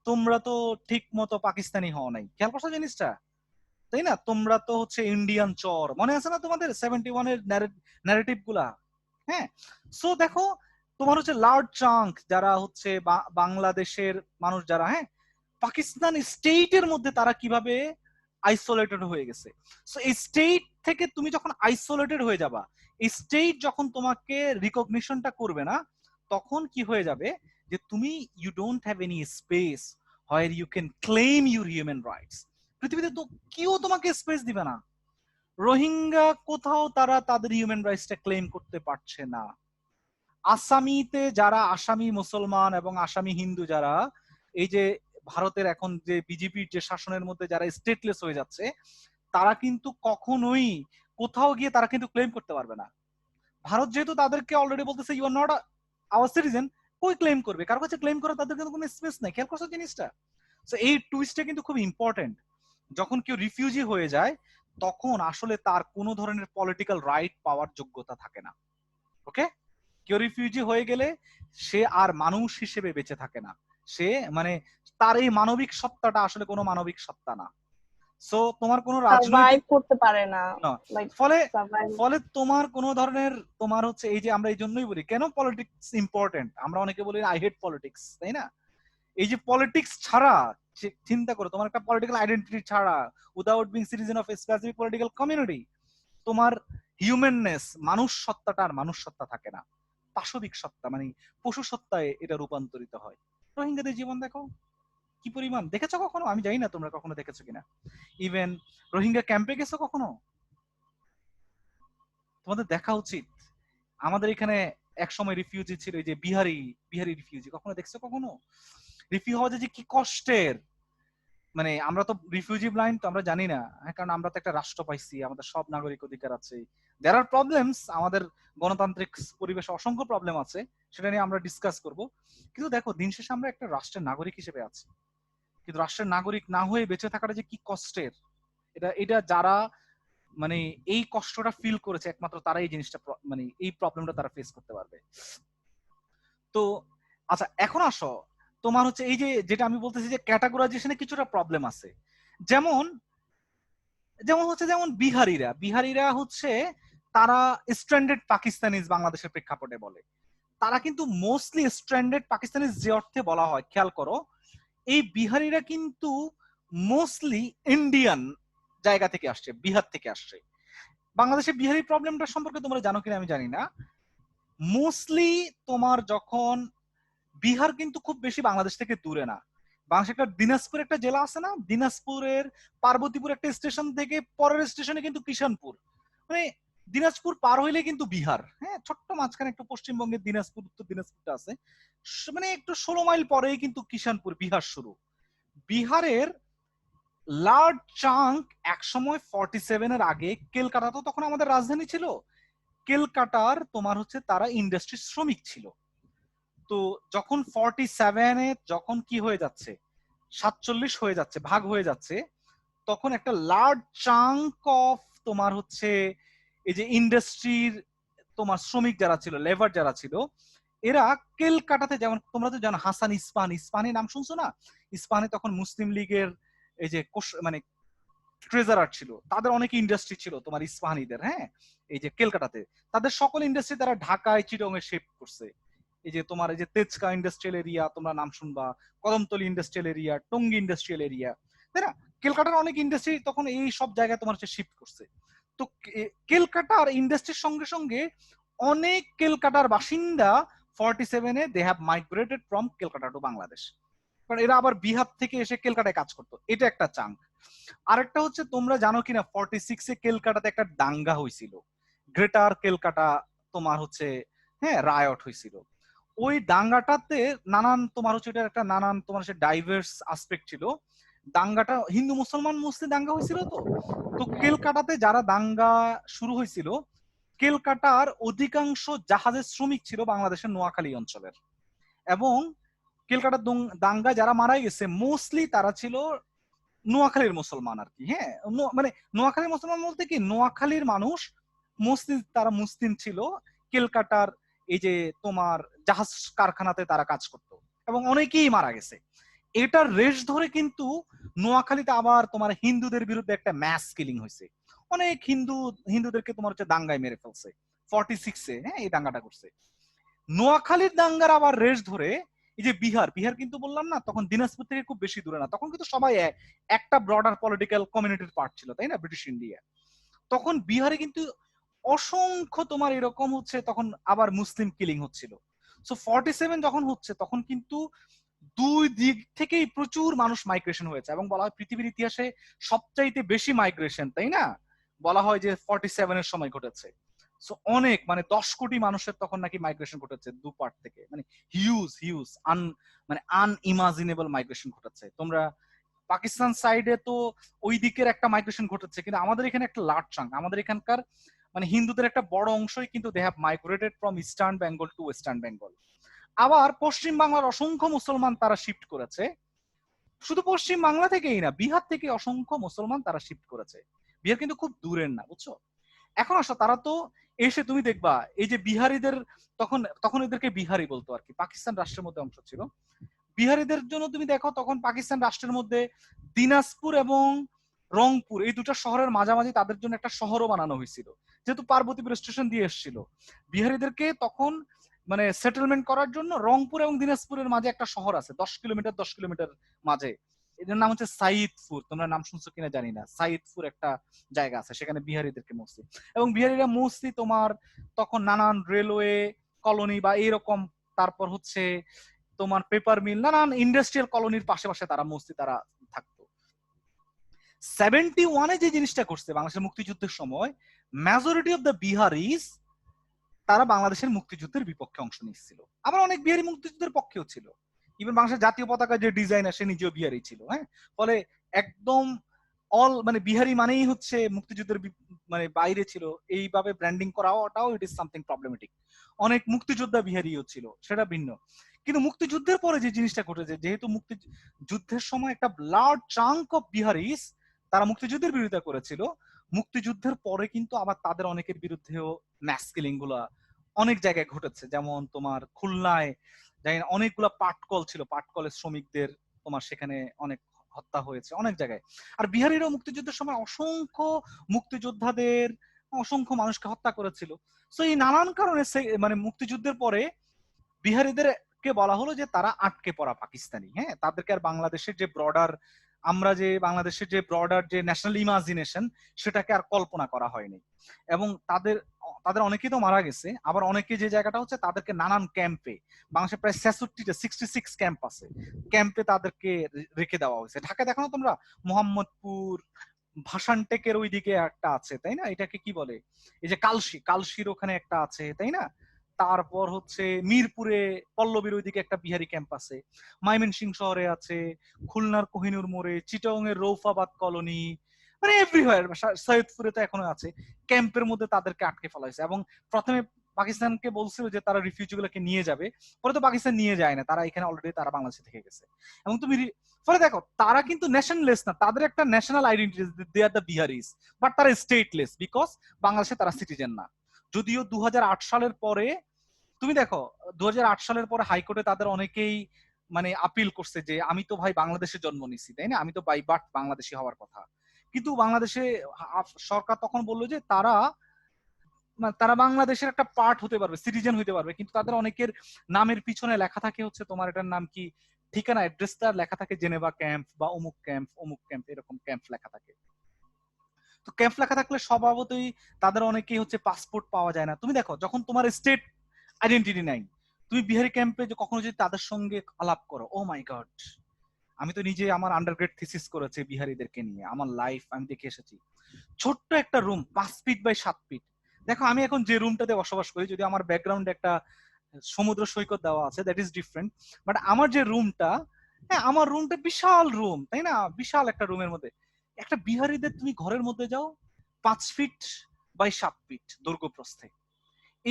তোমরা তো ঠিক মতো পাকিস্তানি হও নাই, খেয়াল করছো জিনিসটা, তাই না? তোমরা তো হচ্ছে ইন্ডিয়ান চর, মনে আছে না তোমাদের 71-এর ন্যারেটিভ গুলা? হ্যাঁ, সো দেখো তোমার হচ্ছে লার্জ চাঙ্ক যারা হচ্ছে বাংলাদেশের মানুষ যারা, হ্যাঁ, পাকিস্তান স্টেটের মধ্যে তারা কিভাবে আইসোলেটেড হয়ে গেছে। সো এই স্টেট থেকে তুমি যখন আইসোলেটেড হয়ে যাবা, এই স্টেট যখন তোমাকে রিকগনিশনটা করবে না, তখন কি হয়ে যাবে যে তুমি you don't have any space where you can claim your human rights. পৃথিবীতে তো কেউ তোমাকে স্পেস দিবে না। রোহিঙ্গা কোথাও তারা তাদের হিউম্যান রাইটসটা ক্লেম করতে পারছে না। আসামিতে যারা আসামি মুসলমান এবং আসামি হিন্দু যারা, এই যে ভারতের এখন যে বিজেপির যে শাসনের মধ্যে যারা স্টেটলেস হয়ে যাচ্ছে, তারা কিন্তু কখনোই কোথাও গিয়ে তারা কিন্তু ক্লেম করতে পারবে না। ভারত যেহেতু তাদেরকে অলরেডি বলতেছে you are not our citizen, কই ক্লেম করবে? কারো কাছে ক্লেম করে তাদের কিন্তু কোনো স্পেস নাই। খেয়াল করছো জিনিসটা? সো এই টুইস্টটা কিন্তু খুব ইম্পর্টেন্ট। যখন কেউ রিফিউজি হয়ে যায়, তখন আসলে তার কোনো ধরনের পলিটিক্যাল রাইট পাওয়ার যোগ্যতা থাকে না। ওকে, কেউ রিফিউজি হয়ে গেলে সে আর মানুষ হিসেবে বেঁচে থাকে না, সে মানে তার এই মানবিক সত্তাটা আসলে কোনো মানবিক সত্তা না। সো তোমার কোনো রাজনৈতিক করতে পারে না, ফলে ফলে তোমার কোনো ধরনের তোমার হচ্ছে এই যে আমরা এই জন্যই বলি কেন পলিটিক্স ইম্পর্টেন্ট, আমরা অনেকে বলি আই হেট পলিটিক্স, তাই না? এই যে পলিটিক্স ছাড়া, চিন্তা করো, তোমার একটা পলিটিক্যাল আইডেন্টিটি ছাড়া, without being citizen of a specific political community, তোমার হিউম্যাননেস, মানুষ সত্তাটা আর মানুষ সত্তা থাকে না, পাশবিক সত্তা মানে পশু সত্তায় এটা রূপান্তরিত হয়। রোহিঙ্গাদের জীবন দেখো কি পরিমাণ, দেখেছো কখনো? আমি জানি না তোমরা কখনো দেখেছো কিনা। ইভেন রোহিঙ্গা ক্যাম্পে গেছো কখনো? তোমাদের দেখা উচিত। আমাদের এখানে এক সময় রিফিউজি ছিল, এই যে বিহারি রিফিউজি, কখনো দেখছো? কখনো রিফিউ হওয়া যে কি কষ্টের, মানে আমরা তো রিফিউজি ব্লাইন্ড, তো আমরা জানি না, হ্যাঁ, কারণ আমরা তো একটা রাষ্ট্র পাইছি, আমাদের সব নাগরিক অধিকার আছে। দেয়ার আর প্রবলেমস, আমাদের গণতান্ত্রিক পরিবেশে অসংখ্য প্রবলেম আছে, সেটা নিয়ে আমরা ডিসকাস করব। কিন্তু দেখো দিন শেষে আমরা একটা রাষ্ট্রের নাগরিক হিসেবে আছি, কিন্তু রাষ্ট্রের নাগরিক না হয়ে বেঁচে থাকাটা যে কি কষ্টের, এটা যারা মানে এই কষ্টটা ফিল করেছে একমাত্র তারা এই জিনিসটা মানে এই প্রবলেমটা তারা ফেস করতে পারবে। তো আচ্ছা, এখন আসো তোমার হচ্ছে এই যে যেটা আমি বলতেছি যে ক্যাটাগরাইজেশনে কিছুটা প্রবলেম আছে। যেমন বিহারিরা হচ্ছে তারা স্ট্র্যান্ডেড পাকিস্তানিজ বাংলাদেশের প্রেক্ষাপটে বলে, তারা কিন্তু মোস্টলি স্ট্র্যান্ডেড পাকিস্তানিজ যে অর্থে বলা হয়, খেয়াল করো, এই বিহারিরা কিন্তু মোস্টলি ইন্ডিয়ান জায়গা থেকে আসছে, বিহার থেকে আসছে। বাংলাদেশের বিহারি প্রবলেমটা সম্পর্কে তোমরা জানো কিনা আমি জানি না। মোস্টলি তোমার যখন বিহার কিন্তু খুব বেশি বাংলাদেশ থেকে দূরে না, বাংলাদেশ একটা দিনাজপুর একটা জেলা আছে না, দিনাজপুরের পার্বতীপুর একটা স্টেশন থেকে পরের স্টেশনে কিন্তু কিষানপুর, মানে দিনাজপুর পার হইলে কিন্তু বিহার, হ্যাঁ, ছোট্ট মাঝখানে একটু পশ্চিমবঙ্গের দিনাজপুর, উত্তর দিনাজপুরটা আছে, মানে একটু 16 মাইল পরেই কিন্তু কিষানপুর, বিহার শুরু। বিহারের লার্জ চাঙ্ক একসময় 47-এর আগে, কেলকাতা তো তখন আমাদের রাজধানী ছিল, কেলকাটার তোমার হচ্ছে তারা ইন্ডাস্ট্রি শ্রমিক ছিল। তো যখন 47-এ যখন কি হয়ে যাচ্ছে, 47 হয়ে যাচ্ছে, ভাগ হয়ে যাচ্ছে, তখন একটা লার্জ চাঙ্ক অফ তোমার হচ্ছে এই যে ইন্ডাস্ট্রির তোমার শ্রমিক যারা ছিল, লেবার যারা ছিল, এরা কেলকাটাতে, যেমন তোমরা তো জানো হাসান ইস্পাহানি নাম শুনছো না? ইস্পাহানি তখন মুসলিম লীগের এই যে মানে ট্রেজারার ছিল, তাদের অনেক ইন্ডাস্ট্রি ছিল তোমার ইস্পাহানিদের, হ্যাঁ, এই যে কেলকাটাতে, তাদের সকল ইন্ডাস্ট্রি তারা ঢাকায় চিটংয়ে শিফট করছে। এই যে তোমার এই যে তেজকা ইন্ডাস্ট্রিয়াল এরিয়া তোমরা নাম শুনবা, Kadamtali industrial area, Tongi industrial area, তাই না? কেলকাটার অনেক ইন্ডাস্ট্রি তখন এই সব জায়গায় তোমার হচ্ছে শিফট করছে। তো কেলকাটার ইন্ডাস্ট্রির সঙ্গে সঙ্গে অনেক কেলকাটার বাসিন্দা 47-এ they have migrated from Calcutta to Bangladesh. কারণ এরা আবার বিহার থেকে এসে ক্যালকাটায় কাজ করতো, এটা একটা চাঙ্ক। আরেকটা হচ্ছে তোমরা জানো কিনা 46-এ ক্যালকাটাতে একটা দাঙ্গা হয়েছিল, গ্রেটার ক্যালকাটা তোমার হচ্ছে হ্যাঁ রায়ট হয়েছিল। ওই দাঙ্গাটাতে নানান তোমার হচ্ছে এটা একটা নানান তোমার হচ্ছে ডাইভার্স আসপেক্ট ছিল। দাঙ্গাটা হিন্দু মুসলমান মুসলিম দাঙ্গা হয়েছিল। তো ক্যালকাটাতে যারা দাঙ্গা শুরু হয়েছিল, ক্যালকাটার অধিকাংশ জাহাজের শ্রমিক ছিল বাংলাদেশের নোয়াখালী অঞ্চলের, এবং ক্যালকাটার দাঙ্গা যারা মারা গেছে মোস্টলি তারা ছিল নোয়াখালীর মুসলমান আর কি। হ্যাঁ মানে নোয়াখালীর মুসলমান বলতে কি, নোয়াখালীর মানুষ মোস্টলি তারা মুসলিম ছিল, ক্যালকাটার এই যে তোমার জাহাজ কারখানাতে তারা কাজ করতো, এবং অনেকেই মারা গেছে। এটার রেশ ধরে কিন্তু নোয়াখালীতে আবার তোমার হিন্দুদের বিরুদ্ধে একটা ম্যাস কিলিং হয়েছে, অনেক হিন্দুদেরকে তোমার হচ্ছে দাঙ্গায় মেরে ফেলছে 46-এ। হ্যাঁ এই দাঙ্গাটা করছে। নোয়াখালীর দাঙ্গার আবার রেশ ধরে এই যে বিহার কিন্তু বললাম না তখন দিনাজপুর থেকে খুব বেশি দূরে না, তখন কিন্তু সবাই একটা ব্রডার পলিটিক্যাল কমিউনিটির পার্ট ছিল, তাই না, ব্রিটিশ ইন্ডিয়া। তখন বিহারে কিন্তু অসংখ্য তোমার এরকম হচ্ছে তখন আবার মুসলিম কিলিং হচ্ছিল। সো 47 যখন হচ্ছে তখন কিন্তু দুই দিক থেকেই প্রচুর মানুষ মাইগ্রেশন হয়েছে, এবং বলা হয় পৃথিবীর ইতিহাসে সবচাইতে বেশি মাইগ্রেশন, তাই না, বলা হয় যে 47-এর সময় ঘটেছে। সো অনেক মানে 10 কোটি মানুষের তখন নাকি মাইগ্রেশন ঘটেছে দু পার্ট থেকে, মানে হিউজ মানে আনইমাজিনেবল মাইগ্রেশন ঘটেছে। তোমরা পাকিস্তান সাইডে তো ওই দিকের একটা মাইগ্রেশন ঘটেছে, কিন্তু আমাদের এখানে একটা লার্জ চাঙ্ক, আমাদের এখানকার মানে হিন্দুদের একটা বড় অংশই কিন্তু they have migrated from eastern Bengal to western Bengal. আবার পশ্চিম বাংলার অসংখ্য মুসলমান তারা শিফট করেছে, শুধু পশ্চিম বাংলা থেকেই না, বিহার থেকে অসংখ্য মুসলমান তারা শিফট করেছে। বিহার কিন্তু খুব দূরের না, বুঝছো। এখন আসো তারা তো এসে তুমি দেখবা এই যে বিহারিদের, তখন এদেরকে বিহারি বলতো আর কি, পাকিস্তান রাষ্ট্রের মধ্যে অংশ ছিল। বিহারিদের জন্য তুমি দেখো তখন পাকিস্তান রাষ্ট্রের মধ্যে দিনাজপুর এবং রংপুর এই দুটো শহরের মাঝামাঝি তাদের জন্য একটা শহরও বানানো হয়েছিল, যেহেতু পার্বতীপুর স্টেশন দিয়ে এসেছিল। বিহারিদেরকে তখন মানে সেটেলমেন্ট করার জন্য রংপুর এবং দিনাজপুরের মাঝে একটা শহর আছে 10 কিলোমিটার মাঝে, এটার নাম হচ্ছে সাইদপুর। তোমরা নাম শুনছো কিনা জানি না, সাইদপুর একটা জায়গা আছে, সেখানে বিহারিদেরকে মোস্টলি, এবং বিহারিরা মোস্টলি তোমার তখন নানান রেলওয়ে কলোনি বা এইরকম, তারপর হচ্ছে তোমার পেপার মিল, নানান ইন্ডাস্ট্রিয়াল কলোনির পাশে তারা মোস্টলি তারা থাকতো। 71-এ যে জিনিসটা করছে বাংলাদেশের মুক্তিযুদ্ধের সময়, মেজরিটি অফ দ্য বিহারিজ তারা বাংলাদেশের মুক্তিযুদ্ধের বিপক্ষে অংশ নিচ্ছিল, আবার অনেক বিহারি মুক্তিযুদ্ধের পক্ষেও ছিল। ইভেন বাংলাদেশের জাতীয় পতাকা যে ডিজাইনার সে নিজেও বিহারি ছিল। হ্যাঁ, ফলে একদম মানে বিহারি মানেই হচ্ছে মুক্তিযুদ্ধের মানে বাইরে ছিল, এইভাবে ব্র্যান্ডিং করাটাও ইট ইজ সামথিং প্রবলেমেটিক। অনেক মুক্তিযোদ্ধা বিহারিও ছিল, সেটা ভিন্ন। কিন্তু মুক্তিযুদ্ধের পরে যে জিনিসটা ঘটেছে, যেহেতু মুক্তিযুদ্ধের সময় একটা লার্জ চাঙ্ক অফ বিহারিস তারা মুক্তিযুদ্ধের বিরোধিতা করেছিল, মুক্তিযুদ্ধের পরে কিন্তু আবার তাদের অনেকের বিরুদ্ধেও ম্যাস কিলিং গুলা অনেক জায়গায় ঘটেছে। যেমন তোমার খুলনায় জানি না অনেকগুলা পাটকল ছিল, পাটকলের শ্রমিকদের তোমার সেখানে অনেক হত্যা হয়েছে অনেক জায়গায়। আর বিহারিরাও মুক্তিযুদ্ধের সময় অসংখ্য মুক্তিযোদ্ধাদের অসংখ্য মানুষকে হত্যা করেছিল। তো এই নানান কারণে মানে মুক্তিযুদ্ধের পরে বিহারিদেরকে বলা হলো যে তারা আটকে পড়া পাকিস্তানি। হ্যাঁ, তাদেরকে আর বাংলাদেশের যে ব্রডার, আমরা যে বাংলাদেশের যে ব্রডার যে ন্যাশনাল ইমাজিনেশন সেটাকে আর কল্পনা করা হয়নি, এবং তাদের অনেকেই তো মারা গেছে। আবার অনেকে যে জায়গাটা হচ্ছে তাদেরকে নানান ক্যাম্পে, বাংলাদেশে প্রায় 66 ক্যাম্প আছে, ক্যাম্পে তাদেরকে রেখে দেওয়া হয়েছে। ঢাকা দেখো না তোমরা, মোহাম্মদপুর ভাসানটেকের ওইদিকে একটা আছে, তাই না, এটাকে কি বলে, এই যে কালশির ওখানে একটা আছে, তাই না। তারপর হচ্ছে মিরপুরে পল্লবীর ওইদিকে একটা বিহারি ক্যাম্প আছে, ময়মনসিংহ শহরে আছে, খুলনার কোহিনুর মোড়ে, চিটাগং এর রৌফাবাদ কলোনি, মানে এভরিওয়্যার, সৈয়দপুরে তো এখনো আছে। ক্যাম্পের মধ্যে তাদেরকে আটকে ফেলা হয়েছে, এবং প্রথমে পাকিস্তানকে বলছিল যে তারা রিফিউজি গুলোকে নিয়ে যাবে, পরে তো পাকিস্তান নিয়ে যায় না, তারা এখানে অলরেডি তারা বাংলাদেশে থেকে গেছে। এবং তুমি ফলে দেখো তারা কিন্তু ন্যাশনাললেস না, তাদের একটা national identity, they are the Biharis, but তারা স্টেটলেস বিকজ বাংলাদেশে তারা সিটিজেন না। যদিও 2008 সালের পরে তুমি দেখো 2008 সালের পরে হাইকোর্টে তাদের অনেকেই মানে আপিল করছে যে আমি তো ভাই বাংলাদেশে জন্ম নিছি, তাই না, আমি তো বাই বার্থ বাংলাদেশি হওয়ার কথা। কিন্তু বাংলাদেশে সরকার তখন বললো যে তারা বাংলাদেশের একটা পার্ট হতে পারবে, সিটিজেন হতে পারবে, কিন্তু তাদের অনেকের নামের পিছনে লেখা থাকে হচ্ছে তোমার এটার নাম কি, ঠিকানা, অ্যাড্রেসটা লেখা থাকে জেনেভা ক্যাম্প বা অমুক ক্যাম্প এরকম ক্যাম্প লেখা থাকে। তো ক্যাম্প লেখা থাকলে স্বভাবতই তাদের অনেকেই হচ্ছে পাসপোর্ট পাওয়া যায় না। তুমি দেখো যখন তোমার স্টেট আইডেন্টিটি নাই, তুমি বিহারি ক্যাম্পে যে কখনো যদি তাদের সঙ্গে আলাপ করো, ও মাই গড, আমি তো নিজে আমার আন্ডারগ্রেড থিসিস করেছি বিহারিদেরকে নিয়ে, আমার লাইফ আমি দেখে এসেছি। ছোট্ট একটা রুম 5 ফিট বাই 7 ফিট। দেখো আমি এখন যে রুমটাতে বসবাস করি, যদি আমার ব্যাকগ্রাউন্ডে একটা সমুদ্র সৈকত দেওয়া আছে, দ্যাট ইজ ডিফারেন্ট, বাট আমার যে রুমটা, হ্যাঁ আমার রুমটা বিশাল রুম, তাই না, বিশাল একটা রুমের মধ্যে একটা বিহারিদের তুমি ঘরের মধ্যে যাও 5 ফিট বাই 7 ফিট দৈর্ঘ্য প্রস্থে,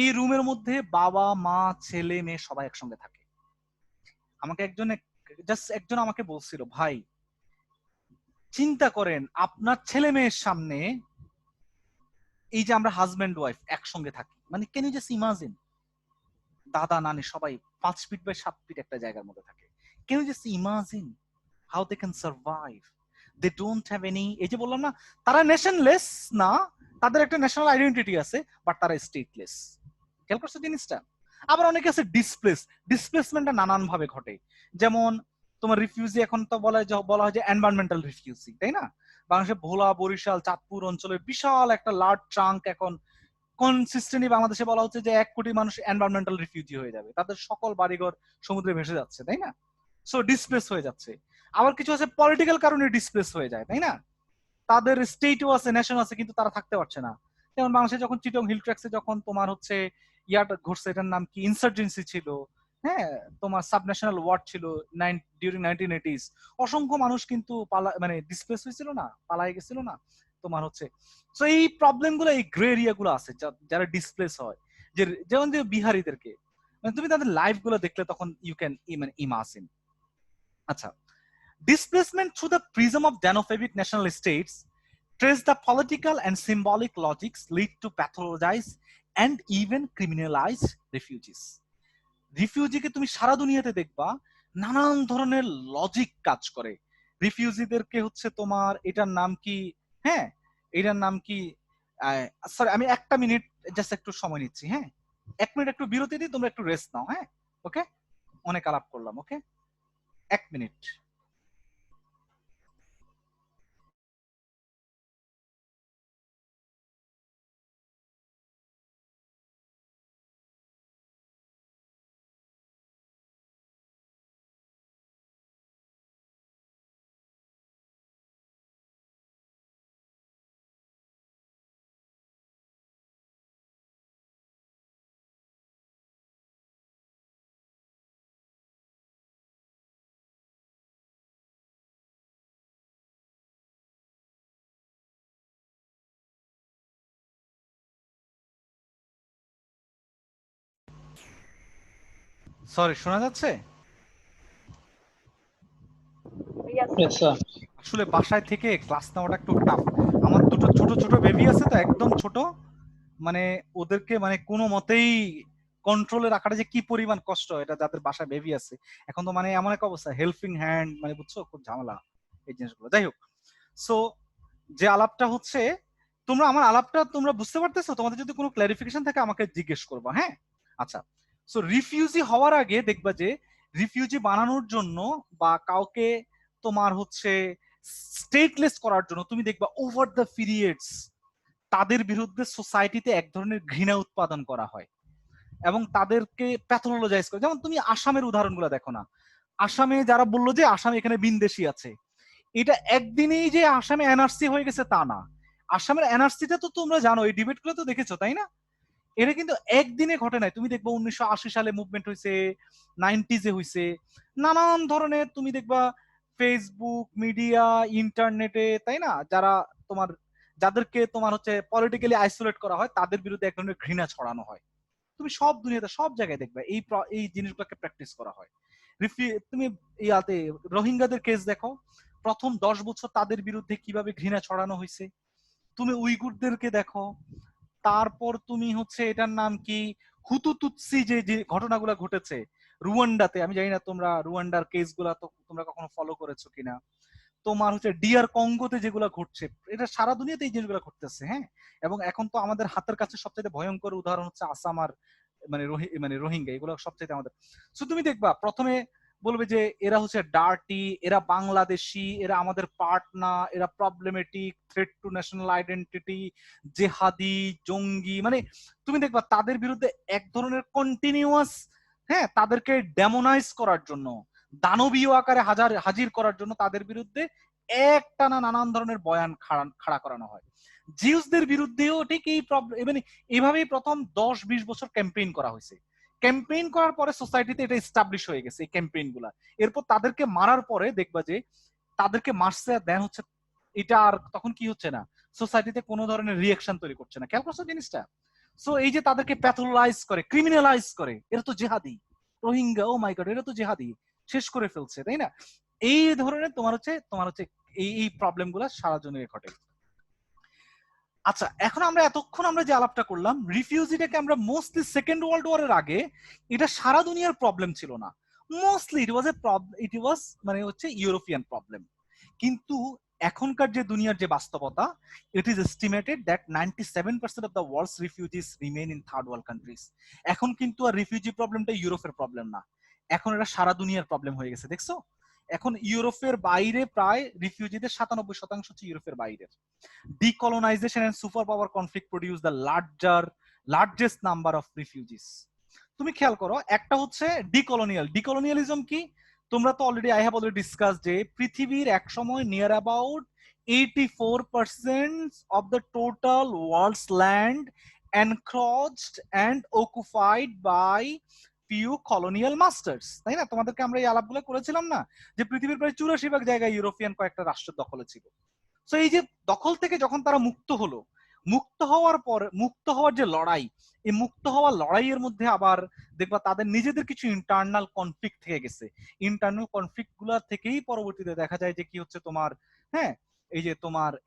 এই রুমের মধ্যে বাবা মা ছেলে মেয়ে সবাই একসঙ্গে থাকে। আমাকে একজন আমাকে বলছিল, ভাই চিন্তা করেন আপনার ছেলে মেয়ের সামনে এই যে আমরা হাজব্যান্ড ওয়াইফ একসঙ্গে থাকি, মানে ক্যান ইউ জাস্ট ইমাজিন, দাদা নানি সবাই 5 ফিট বাই 7 ফিট একটা জায়গার মধ্যে থাকে। Can you just imagine how they can survive? They don't have any, এই যে বললাম না তারা নেশনলেস না, তাদের একটা ন্যাশনাল আইডেন্টিটি আছে, বাট তারা স্টেটলেস। খেয়াল করছো জিনিসটা? আবার অনেকে আছে ডিসপ্লেসমেন্টটা নানান ভাবে ঘটে, যেমন তোমার রিফিউজি, এখন তো বলা হয় যে এনভায়রনমেন্টাল রিফিউজি, তাই না? বাংলাদেশে ভোলা, বরিশাল, চাঁদপুর অঞ্চলের বিশাল একটা লার্জ ট্রাঙ্ক এখন কনসিস্টেন্টলি বাংলাদেশে বলা হচ্ছে যে 1 কোটি মানুষ এনভায়রনমেন্টাল রিফিউজি হয়ে যাবে, তাদের সকল বাড়িঘর সমুদ্রে ভেসে যাচ্ছে, তাই না? সো ডিসপ্লেস হয়ে যাচ্ছে। আবার কিছু আছে পলিটিক্যাল কারণে ডিসপ্লেস হয়ে যায়, তাই না? তাদের স্টেটও আছে, নেশন আছে, কিন্তু তারা থাকতে পারছে না। যেমন বাংলাদেশে যখন চিটং হিল ট্র্যাক্সে যখন তোমার হচ্ছে ইয়াটা ঘটছে, এটার নাম কি, ইনসার্জেন্সি ছিল, হ্যাঁ তোমার সাবন্যাশনাল ওয়ার ছিল ডিউরিং 1980s, অসংখ্য মানুষ কিন্তু মানে ডিসপ্লেস হয়েছিল না, পালায় গেছিল না তোমার হচ্ছে। সো এই প্রবলেম গুলো, এই গ্রে এরিয়া গুলো আছে যারা ডিসপ্লেস হয়, যে যেমন যে বিহারিদেরকে, মানে তুমি তাদের লাইফ গুলো দেখলে তখন ইউ ক্যান মানে ইমাজিন। আচ্ছা, displacement through the prism of xenophobic national states trace the political and symbolic logics lead to pathologize and even criminalize refugees. রিফিউজিকে তুমি সারা দুনিয়াতে দেখবা নানান ধরনের লজিক কাজ করে। রিফিউজিদেরকে হচ্ছে তোমার এটার নাম কি, হ্যাঁ এটার নাম কি, সরি আমি 1 মিনিট জাস্ট একটু সময় নিচ্ছি, হ্যাঁ 1 মিনিট একটু বিরতি দিই, তোমরা একটু রেস্ট নাও, হ্যাঁ ওকে, অনেক আলাপ করলাম, ওকে 1 মিনিট। সরি, শোনা যাচ্ছে? Yes, sir. আসলে বাসায় থেকে ক্লাস নেওয়াটা একটু টাফ। আমার দুটো ছোট ছোট বেবি আছে, তো একদম ছোট, মানে ওদেরকে মানে কোনো মতেই কন্ট্রোলে রাখাটা যে কি পরিমাণ কষ্ট, এটা যাদের বাসায় বেবি আছে। এখন তো মানে এমন এক অবস্থা, হেল্পিং হ্যান্ড মানে বুঝছো, খুব ঝামেলা এই জিনিসগুলো। যাই হোক, সো যে আলাপটা হচ্ছে, তোমরা আমার আলাপটা তোমরা বুঝতে পারতেছো? তোমাদের যদি কোনো ক্লারিফিকেশন থাকে আমাকে জিজ্ঞেস করবা, হ্যাঁ। আচ্ছা, সো রিফিউজি হওয়ার আগে দেখবা যে রিফিউজি বানানোর জন্য বা কাউকে তোমার হচ্ছে স্টেটলেস করার জন্য তুমি দেখবা ওভার দ্য পিরিয়ডস তাদের বিরুদ্ধে সোসাইটিতে এক ধরনের ঘৃণা উৎপাদন করা হয় এবং তাদেরকে প্যাথোলজাইজ করে। যেমন তুমি আসামের উদাহরণগুলো দেখো না, আসামে যারা বললো যে আসামে এখানে বিনদেশি আছে, এটা একদিনেই যে আসামে এনআরসি হয়ে গেছে তা না। আসামের এনআরসিটা তো তোমরা জানো, এই ডিবেট গুলো তো দেখেছো, তাই না? এটা কিন্তু একদিনে ঘটে নাই। তুমি দেখবা 1980 সালে মুভমেন্ট হয়েছে, 90s হয়েছে, নানান ধরনের তুমি দেখবা ফেসবুক মিডিয়া ইন্টারনেটে, তাই না, যারা তোমার যাদেরকে তোমার হচ্ছে পলিটিক্যালি আইসোলেট করা হয় তাদের বিরুদ্ধে এক ধরনের ঘৃণা ছড়ানো হয়। তুমি সব দুনিয়াতে সব জায়গায় দেখবে এই জিনিসগুলোকে প্র্যাকটিস করা হয়। তুমি ইয়াতে রোহিঙ্গাদের কেস দেখো, প্রথম 10 বছর তাদের বিরুদ্ধে কিভাবে ঘৃণা ছড়ানো হয়েছে। তুমি উইগুরদেরকে দেখো, তারপর তুমি হচ্ছে এটার নাম কি, হুতু তুৎসি যে ঘটনাগুলো ঘটেছে রুয়ান্ডাতে, আমি জানি না তোমরা রুয়ান্ডার কেসগুলা তো তোমরা কখনো ফলো করেছো কিনা। তোমার হচ্ছে ডিআর কঙ্গোতে যেগুলো ঘটছে, এটা সারা দুনিয়াতে এই জিনিসগুলো ঘটতেছে, হ্যাঁ। এবং এখন তো আমাদের হাতের কাছে সবচেয়ে ভয়ঙ্কর উদাহরণ হচ্ছে আসাম আর মানে রোহিঙ্গা, এগুলো সবচেয়ে আমাদের। সো তুমি দেখবা প্রথমে বলবে যে এরা হচ্ছে ডার্টি, এরা বাংলাদেশি, এরা আমাদের পার্ট না, এরা problematic, threat to national identity, জেহাদি, জঙ্গি, মানে তুমি দেখবা তাদের বিরুদ্ধে এক ধরনের কন্টিনিউয়াস, হ্যাঁ তাদেরকে ডেমোনাইজ করার জন্য, দানবীয় আকারে হাজির করার জন্য তাদের বিরুদ্ধে একটানা নানান ধরনের বয়ান খাড়া করানো হয়। জিউসদের বিরুদ্ধেও ঠিক এই প্রবলেম, মানে এভাবেই প্রথম 10-20 বছর ক্যাম্পেইন করা হয়েছে। ক্যাম্পেইন করার পরে সোসাইটিতে এটা এস্টাবলিশ হয়ে গেছে এই ক্যাম্পেইন গুলা। এরপর তাদেরকে মারার পরে দেখবা যে তাদেরকে মারছে দেন হচ্ছে, এটা আর তখন কি হচ্ছে না, সোসাইটিতে কোনো ধরনের রিয়াকশন তৈরি করছে না। খেয়াল করছো জিনিসটা? সো এই যে তাদেরকে প্যাথোলাইজ করে, ক্রিমিনালাইজ করে, এরা তো জেহাদি, রোহিঙ্গা, ও মাই গড, এরা তো জেহাদি, শেষ করে ফেলছে, তাই না? এই ধরনের তোমার হচ্ছে এই প্রবলেম গুলা সারা জনে ঘটে। আচ্ছা, এখন আমরা এতক্ষণ আমরা যে আলাপটা করলাম, রিফিউজিটাকে আমরা মোস্টলি সেকেন্ড ওয়ার্ল্ড ওয়ারের আগে এটা সারা দুনিয়ার প্রবলেম ছিল না, মোস্টলি ইট ওয়াজ মানে হচ্ছে ইউরোপিয়ান প্রবলেম। কিন্তু এখনকার যে দুনিয়ার যে বাস্তবতা, it is estimated that 97% of the world's refugees remain in third world countries. এখন কিন্তু আর রিফিউজি প্রবলেমটা ইউরোপের প্রবলেম না, এখন এটা সারা দুনিয়ার প্রবলেম হয়ে গেছে। দেখছো, এখন ইউরোপের বাইরে প্রায় রিফিউজিদের 97% হচ্ছে ইউরোপের বাইরের। Decolonisation and super power conflict produce the largest number of refugees. তুমি খেয়াল করো, একটা হচ্ছে ডিকলোনিয়ালিজম কি, তোমরা তো already I have already discuss যে পৃথিবীর এক সময় near about 84% of the total world's land encroached and occupied by few colonial masters, তাই না? তোমাদেরকে আমরা এই আলাপগুলো করেছিলাম না, যে পৃথিবীর প্রায় 84% জায়গায় ইউরোপিয়ান কয়েকটা রাষ্ট্রের দখলে ছিল। তো এই যে দখল থেকে যখন তারা মুক্ত হলো, মুক্ত হওয়ার যে লড়াই, এই মুক্ত হওয়ার লড়াইয়ের মধ্যে আবার দেখবা তাদের নিজেদের কিছু ইন্টারনাল কনফ্লিক্ট থেকে গেছে। ইন্টারনাল কনফ্লিক্ট গুলা থেকেই পরবর্তীতে দেখা যায় যে কি হচ্ছে তোমার, হ্যাঁ,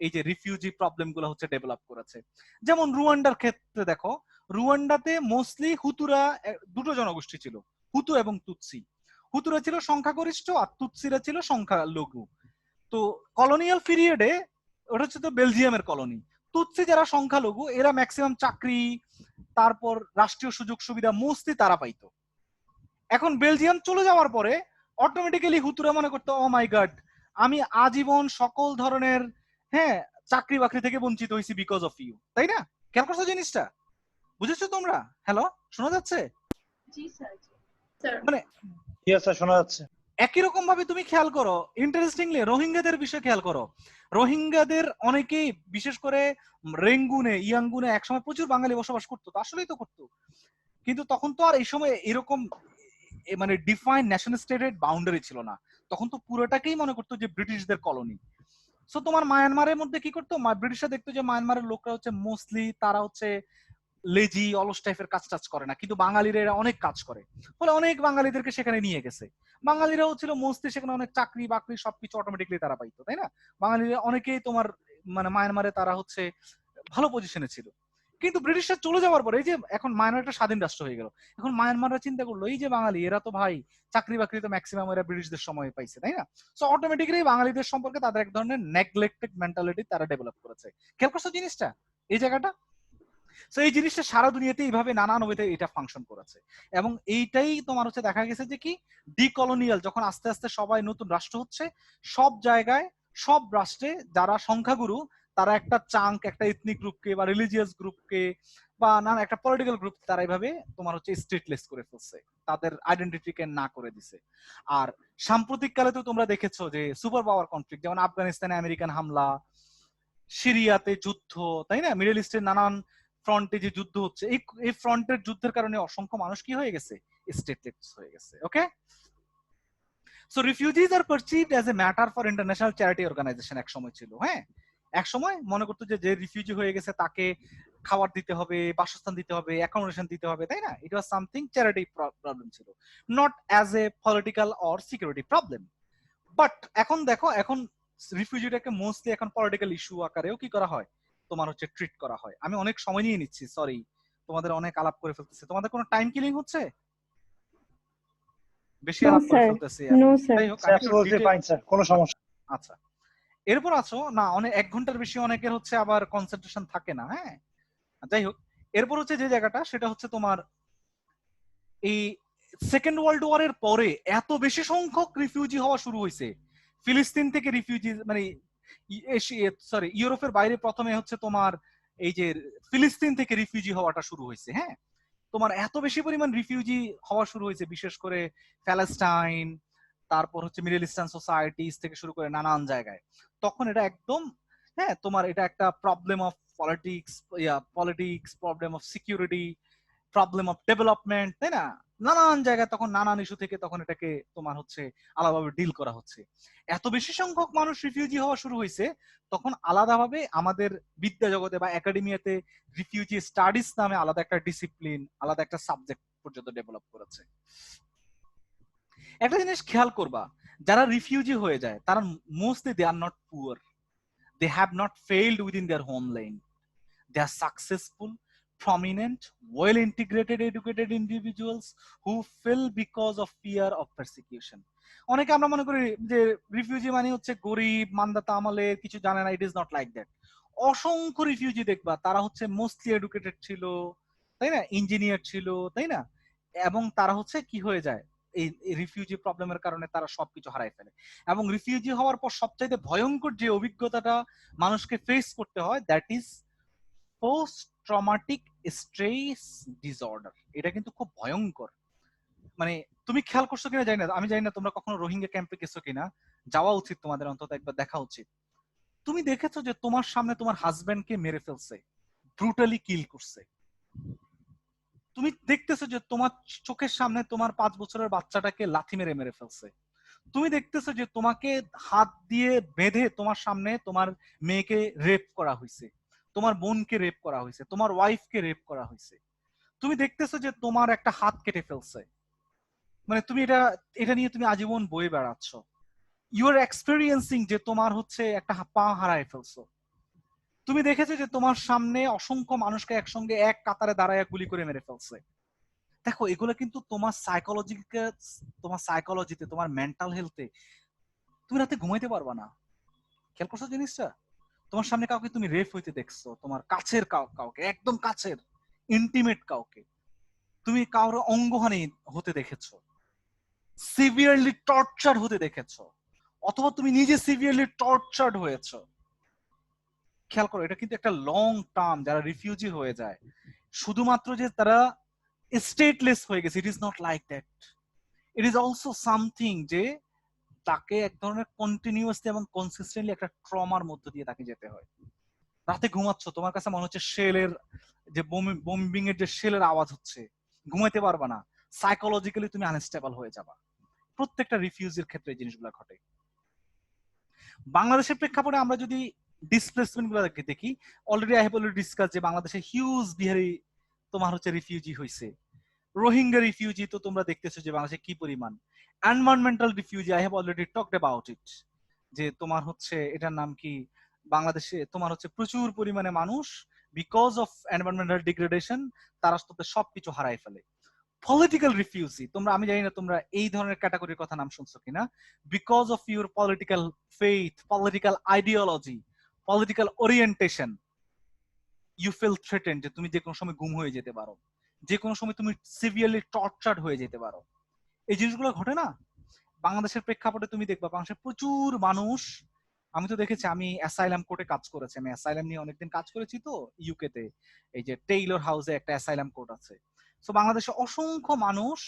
এই যে রিফিউজি প্রবলেম গুলো হচ্ছে ডেভেলপ করেছে। যেমন রুয়ান্ডার ক্ষেত্রে দেখো, রুয়ান্ডাতে মোস্টলি হুতুরা দুটো জনগোষ্ঠী ছিল, হুতু এবং তুৎসি। হুতুরা ছিল সংখ্যাগরিষ্ঠ আর তুৎসিরা ছিল সংখ্যালঘু। তো কলোনিয়াল পিরিয়ডে ওটা হচ্ছে তো বেলজিয়ামের কলোনি, তুৎসি যারা সংখ্যালঘু এরা ম্যাক্সিমাম চাকরি, তারপর রাষ্ট্রীয় সুযোগ সুবিধা মোস্টলি তারা পাইতো। এখন বেলজিয়াম চলে যাওয়ার পরে অটোমেটিক্যালি হুতুরা মনে করতো, ও মাই গড, আমি আজীবন সকল ধরনের, হ্যাঁ, চাকরি বাকরি থেকে বঞ্চিত হয়েছি বিকজ অফ ইউ, তাই না? খেয়াল করছো জিনিসটা? বুঝেছো তোমরা? হ্যালো, শোনা যাচ্ছে? জি স্যার। মানে শোনা যাচ্ছে। একই রকম ভাবে তুমি খেয়াল করো, ইন্টারেস্টিংলি রোহিঙ্গাদের বিষয়ে খেয়াল করো। রোহিঙ্গাদের অনেকেই, বিশেষ করে ইয়াঙ্গুনে একসময় প্রচুর বাঙালি বসবাস করতো, তো আসলেই তো করতো, কিন্তু তখন তো আর এই সময় এরকম মানে ডিফাইন ন্যাশনাল স্টেটের বাউন্ডারি ছিল না, তখন তো পুরোটাকেই মনে করতো যে ব্রিটিশদের কলোনি। সো তোমার মায়ানমারের মধ্যে কি করতো, ব্রিটিশরা দেখতো যে মায়ানমারের লোকরা হচ্ছে মোস্টলি তারা হচ্ছে লেজি অলস টাইপের কাজ টাজ করে না, কিন্তু বাঙালিরা এরা অনেক কাজ করে, ফলে অনেক বাঙালিদেরকে সেখানে নিয়ে গেছে। বাঙালিরাও ছিল মোস্টলি সেখানে অনেক চাকরি বাকরি সবকিছু অটোমেটিকলি তারা পাইতো, তাই না? বাঙালিরা অনেকেই তোমার মানে মায়ানমারে তারা হচ্ছে ভালো পজিশনে ছিল। কিন্তু ব্রিটিশরা চলে যাওয়ার পরে এই যে এখন মায়ানমার একটা স্বাধীন রাষ্ট্র হয়ে গেল, এখন মায়ানমাররা চিন্তা করলো এই যে বাঙালি এরা তো ভাই চাকরি বাকরি তো ম্যাক্সিমাম এরা ব্রিটিশদের সময় পাইছে, তাই না? সো অটোমেটিক্যালি বাঙালিদের সম্পর্কে তাদের এক ধরনের নেগলেক্টেড মেন্টালিটি তারা ডেভেলপ করেছে। খেয়াল করছো জিনিসটা, এই জায়গাটা? সো এই জিনিসটা সারা দুনিয়াতে এইভাবে নানান ওয়েতে এটা ফাংশন করেছে, এবং এইটাই তোমার হচ্ছে দেখা গেছে যে কি ডিকলোনিয়াল যখন আস্তে আস্তে সবাই নতুন রাষ্ট্র হচ্ছে, সব জায়গায় সব রাষ্ট্রে যারা সংখ্যাগুরু তারা একটা চাঙ্ক, একটা এথনিক গ্রুপকে বা রিলিজিয়াস গ্রুপকে বা নানা একটা পলিটিক্যাল গ্রুপ তারা এইভাবে তোমার হচ্ছে স্টেটলেস করে ফেলছে, তাদের আইডেন্টিটিকে না করে দিছে। আর সাম্প্রতিক কালে তো তোমরা দেখেছো যে সুপার পাওয়ার কনফ্লিক্ট, যেমন আফগানিস্তানে আমেরিকান হামলা, সিরিয়াতে যুদ্ধ, তাই না? মিডল ইস্টের নানান ফ্রন্টে যে যুদ্ধ হচ্ছে, এই ফ্রন্টের যুদ্ধের কারণে অসংখ্য মানুষ কি হয়ে গেছে, স্টেটলেস হয়ে গেছে। Okay, so refugees are perceived as a matter for international charity organisation এক সময় ছিল। হ্যাঁ, এক সময় মনে করতো যে রিফিউজি হয়ে গেছে তাকে খাবার দিতে হবে, বাসস্থান দিতে হবে, অ্যাকোমোডেশন দিতে হবে, তাই না? ইট ওয়াজ সামথিং চ্যারিটি প্রবলেম ছিল, not as a political or security problem. But এখন দেখো, এখন রিফিউজিটাকে মোস্টলি এখন পলিটিক্যাল ইস্যু আকারেও কি করা হয়, তোমার হচ্ছে ট্রিট করা হয়। আমি অনেক সময় নিয়ে নিচ্ছি, সরি, তোমাদের অনেক আলাপ করে ফেলতেছে। তোমাদের কোনো টাইম কিলিং হচ্ছে? বেশি আলাপ করে ফেলতেছি? যাই হোক, কোনো সমস্যা। আচ্ছা, এরপর আছো না, অনেক 1 ঘন্টার বেশি অনেকের হচ্ছে আবার কনসেন্ট্রেশন থাকে না। হ্যাঁ, যাই হোক, এরপর হচ্ছে যে জায়গাটা সেটা হচ্ছে তোমার এই সেকেন্ড ওয়ার্ল্ড ওয়ারের পরে এত বেশি সংখ্যক রিফিউজি হওয়া শুরু হয়েছে। ফিলিস্তিন থেকে রিফিউজি মানে সরি ইউরোপের বাইরে প্রথমে হচ্ছে তোমার এই যে ফিলিস্তিন থেকে রিফিউজি হওয়াটা শুরু হয়েছে। হ্যাঁ, তোমার এত বেশি পরিমাণ রিফিউজি হওয়া শুরু হয়েছে, বিশেষ করে প্যালেস্টাইন, তারপর হচ্ছে মিডল ইস্টার্ন সোসাইটিস থেকে শুরু করে নানান জায়গায়, তখন এটা একদম, হ্যাঁ, তোমার এটা একটা problem of politics, problem of security, problem of development, তাই না? নানান জায়গায় তখন নানান ইস্যু থেকে তখন এটাকে তোমার হচ্ছে আলাদাভাবে ডিল করা হচ্ছে। এত বেশি সংখ্যক মানুষ রিফিউজি হওয়া শুরু হয়েছে, তখন আলাদাভাবে আমাদের বিদ্যা জগতে বা একাডেমিয়াতে রিফিউজি স্টাডিজ নামে আলাদা একটা ডিসিপ্লিন, আলাদা একটা সাবজেক্ট পর্যন্ত ডেভেলপ করেছে। একটা জিনিস খেয়াল করবা, যারা রিফিউজি হয়ে যায় তারা mostly they are not poor, they have not failed within their homeland. They are successful, prominent, well integrated, educated individuals who feel because of fear of persecution. অনেকে আমরা মনে করি যে রিফিউজি মানে হচ্ছে গরিব, মান্দাতা আমলে কিছু জানে না। It is not like that. অসংখ্য রিফিউজি দেখবা তারা হচ্ছে মোস্টলি এডুকেটেড ছিল, তাই না, ইঞ্জিনিয়ার ছিল, তাই না, এবং তারা হচ্ছে কি হয়ে যায়, এই রিফিউজি প্রবলেমের কারণে তারা সবকিছু হারাই ফেলে। এবং রিফিউজি হওয়ার পর সবচাইতে ভয়ঙ্কর যে অভিজ্ঞতাটা মানুষকে ফেস করতে হয়, that is post traumatic stress disorder. এটা কিন্তু খুব ভয়ঙ্কর। মানে তুমি খেয়াল করছো কিনা জানি না, আমি জানি না তোমরা কখনো রোহিঙ্গা ক্যাম্পে গেছো কিনা, যাওয়া উচিত তোমাদের, অন্তত একবার দেখা উচিত। তুমি দেখেছো যে তোমার সামনে তোমার হাজবেন্ডকে মেরে ফেলছে, ব্রুটালি কিল করছে। তুমি দেখতেছো যে তোমার চোখের সামনে তোমার 5 বছরের বাচ্চাটাকে লাথি মেরে মেরে ফেলছে। তুমি দেখতেছো যে তোমাকে হাত দিয়ে বেঁধে তোমার সামনে তোমার মেয়েকে রেপ করা হয়েছে, তোমার বোনকে রেপ করা হয়েছে, তোমার ওয়াইফকে রেপ করা হয়েছে। তুমি দেখতেছো যে তোমার একটা হাত কেটে ফেলছে। মানে তুমি এটা এটা নিয়ে তুমি আজীবন বয়ে বেড়াচ্ছ। ইউ আর এক্সপেরিয়েন্সিং যে তোমার হচ্ছে একটা পা হারায় ফেলছো। তুমি দেখেছো যে তোমার সামনে অসংখ্য মানুষকে একসঙ্গে এক কাতারে দাঁড়ায় গুলি করে মেরে ফেলছে। দেখো, এগুলো কিন্তু তোমার সাইকোলজিতে, তোমার মেন্টাল হেলথে তুমি রাতে ঘুমাইতে পারবা না। খেয়াল করছো জিনিসটা? তোমার সামনে কাউকে তুমি রেপ হইতে দেখছো, তোমার কাছের কাউকে, একদম কাছের ইন্টিমেট কাউকে তুমি কারোর অঙ্গহানি হতে দেখেছো, সিভিয়ারলি টর্চার হতে দেখেছো, অথবা তুমি নিজে সিভিয়ারলি টর্চার্ড হয়েছো। খেয়াল করো, এটা কিন্তু একটা লং টার্ম। যারা রিফিউজি হয়ে যায়, শুধুমাত্র যে তারা স্টেটলেস হয়ে গেছে, it is not like that. It is also something যে তাকে এক ধরনের কন্টিনিউয়াসলি এবং কনসিস্টেন্টলি একটা ট্রমার মধ্য দিয়ে তাকে যেতে হয়। রাতে ঘুমাচ্ছ, তোমার কাছে মনে হচ্ছে শেলের যে বোম্বিং এর যে শেলের আওয়াজ হচ্ছে, ঘুমাইতে পারবা না, সাইকোলজিক্যালি তুমি আনস্টেবল হয়ে যাবা। প্রত্যেকটা রিফিউজির ক্ষেত্রে এই জিনিসগুলো ঘটে। বাংলাদেশের প্রেক্ষাপটে আমরা যদি ডিসপ্লেসমেন্ট গুলো দেখি, already I have already discuss যে বাংলাদেশে হিউজ বিহারি তোমার হচ্ছে রিফিউজি হয়েছে। রোহিঙ্গা রিফিউজি তো তোমরা দেখতেছো যে বাংলাদেশে কি পরিমাণ। Environmental refugee I have already talked about it, যে তোমার হচ্ছে এটার নাম কি, বাংলাদেশে তোমার হচ্ছে প্রচুর পরিমাণে মানুষ বিকজ অফ এনভায়রনমেন্টাল ডিগ্রেডেশন তারা সবকিছু হারাই ফেলে। পলিটিক্যাল রিফিউজি, তোমরা, আমি জানি না তোমরা এই ধরনের ক্যাটাগরির কথা নাম শুনছো কিনা, because of your political faith, political ideology, political orientation, you feel threatened যে তুমি যে কোনো সময় গুম হয়ে যেতে পারো, যে কোনো সময় তুমি সিভিয়ারলি টর্চার্ড হয়ে যেতে পারো। এই জিনিসগুলো ঘটে না বাংলাদেশের প্রেক্ষাপটে? তুমি দেখবা বাংলাদেশের প্রচুর মানুষ, আমি তো দেখেছি, আমি অ্যাসাইলাম কোর্টে কাজ করেছি, আমি অ্যাসাইলাম নিয়ে অনেকদিন কাজ করেছি তো ইউকে তে, এই যে টেইলর হাউসে একটা অ্যাসাইলাম কোর্ট আছে। সো বাংলাদেশে অসংখ্য মানুষ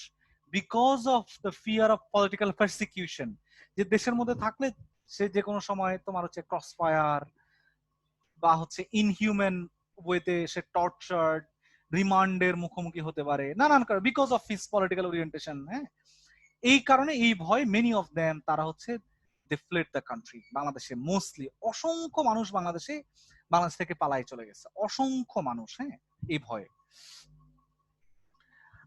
because of the fear of political persecution, যে দেশের মধ্যে থাকলে সে যে কোনো সময় তোমার হচ্ছে ক্রস ফায়ার বা হচ্ছে ইনহিউম্যান ওয়েতে সে টর্চার্ড, রিমান্ডের মুখোমুখি হতে পারে, নানান কারণ, because of his political orientation. হ্যাঁ, এই কারণে, এই ভয়, মেনি অফ দেম তারা হচ্ছে দে ফ্লেড দ্য কান্ট্রি। বাংলাদেশে মোস্টলি অসংখ্য মানুষ বাংলাদেশ থেকে পালাই চলে গেছে, অসংখ্য মানুষ, হ্যাঁ, এই ভয়ে।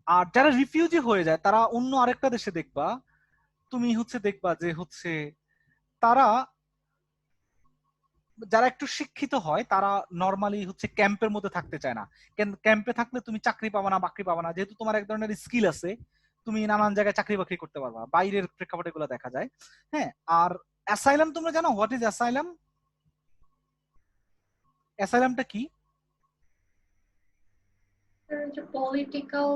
আর যারা রিফিউজি হয়ে যায় তারা অন্য আরেকটা দেশে দেখবা, তুমি হচ্ছে দেখবা যে হচ্ছে তারা, যারা একটু শিক্ষিত হয় তারা নর্মালি হচ্ছে ক্যাম্পের মধ্যে থাকতে চায় না। ক্যাম্পে থাকলে তুমি চাকরি পাবা না, বাকরি পাবা না, যেহেতু তোমার এক ধরনের স্কিল আছে, তুমি নানান জায়গায় চাকরি বাকরি করতে পারবা। বাইরের প্রেক্ষাপটে গুলো দেখা যায়। হ্যাঁ, আর অ্যাসাইলাম, তোমরা জানো হোয়াট ইজ অ্যাসাইলাম? অ্যাসাইলামটা কি? পলিটিক্যাল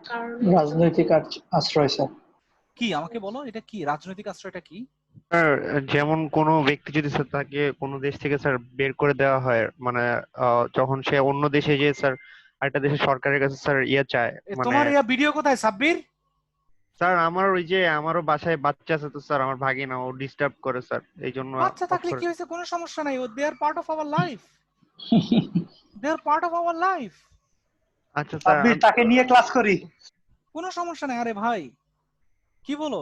কারণে রাজনৈতিক আশ্রয় স্যার। কি আমাকে বলো, এটা কি রাজনৈতিক আশ্রয়টা কি? স্যার, যেমন কোনো ব্যক্তি যদি স্যার তাকে কোনো দেশ থেকে স্যার বের করে দেওয়া হয়, মানে যখন সে অন্য দেশে যে স্যার আরেকটা দেশের সরকারের কাছে স্যার চায়, মানে তোমার ভিডিও কোথায় সাব্বির? স্যার আমার ওই যে আমারও বাসায় বাচ্চা আছে তো স্যার, আমার ভাগিনা ও ডিস্টার্ব করে স্যার, এই জন্য বাচ্চা অফ থাকলে করে। কি হয়েছে, কোনো সমস্যা নাই, they are part of our life, they are part of our life, আচ্ছা স্যার সাব্বির তাকে নিয়ে ক্লাস করি। কোনো সমস্যা নাই। আরে ভাই কি বলো,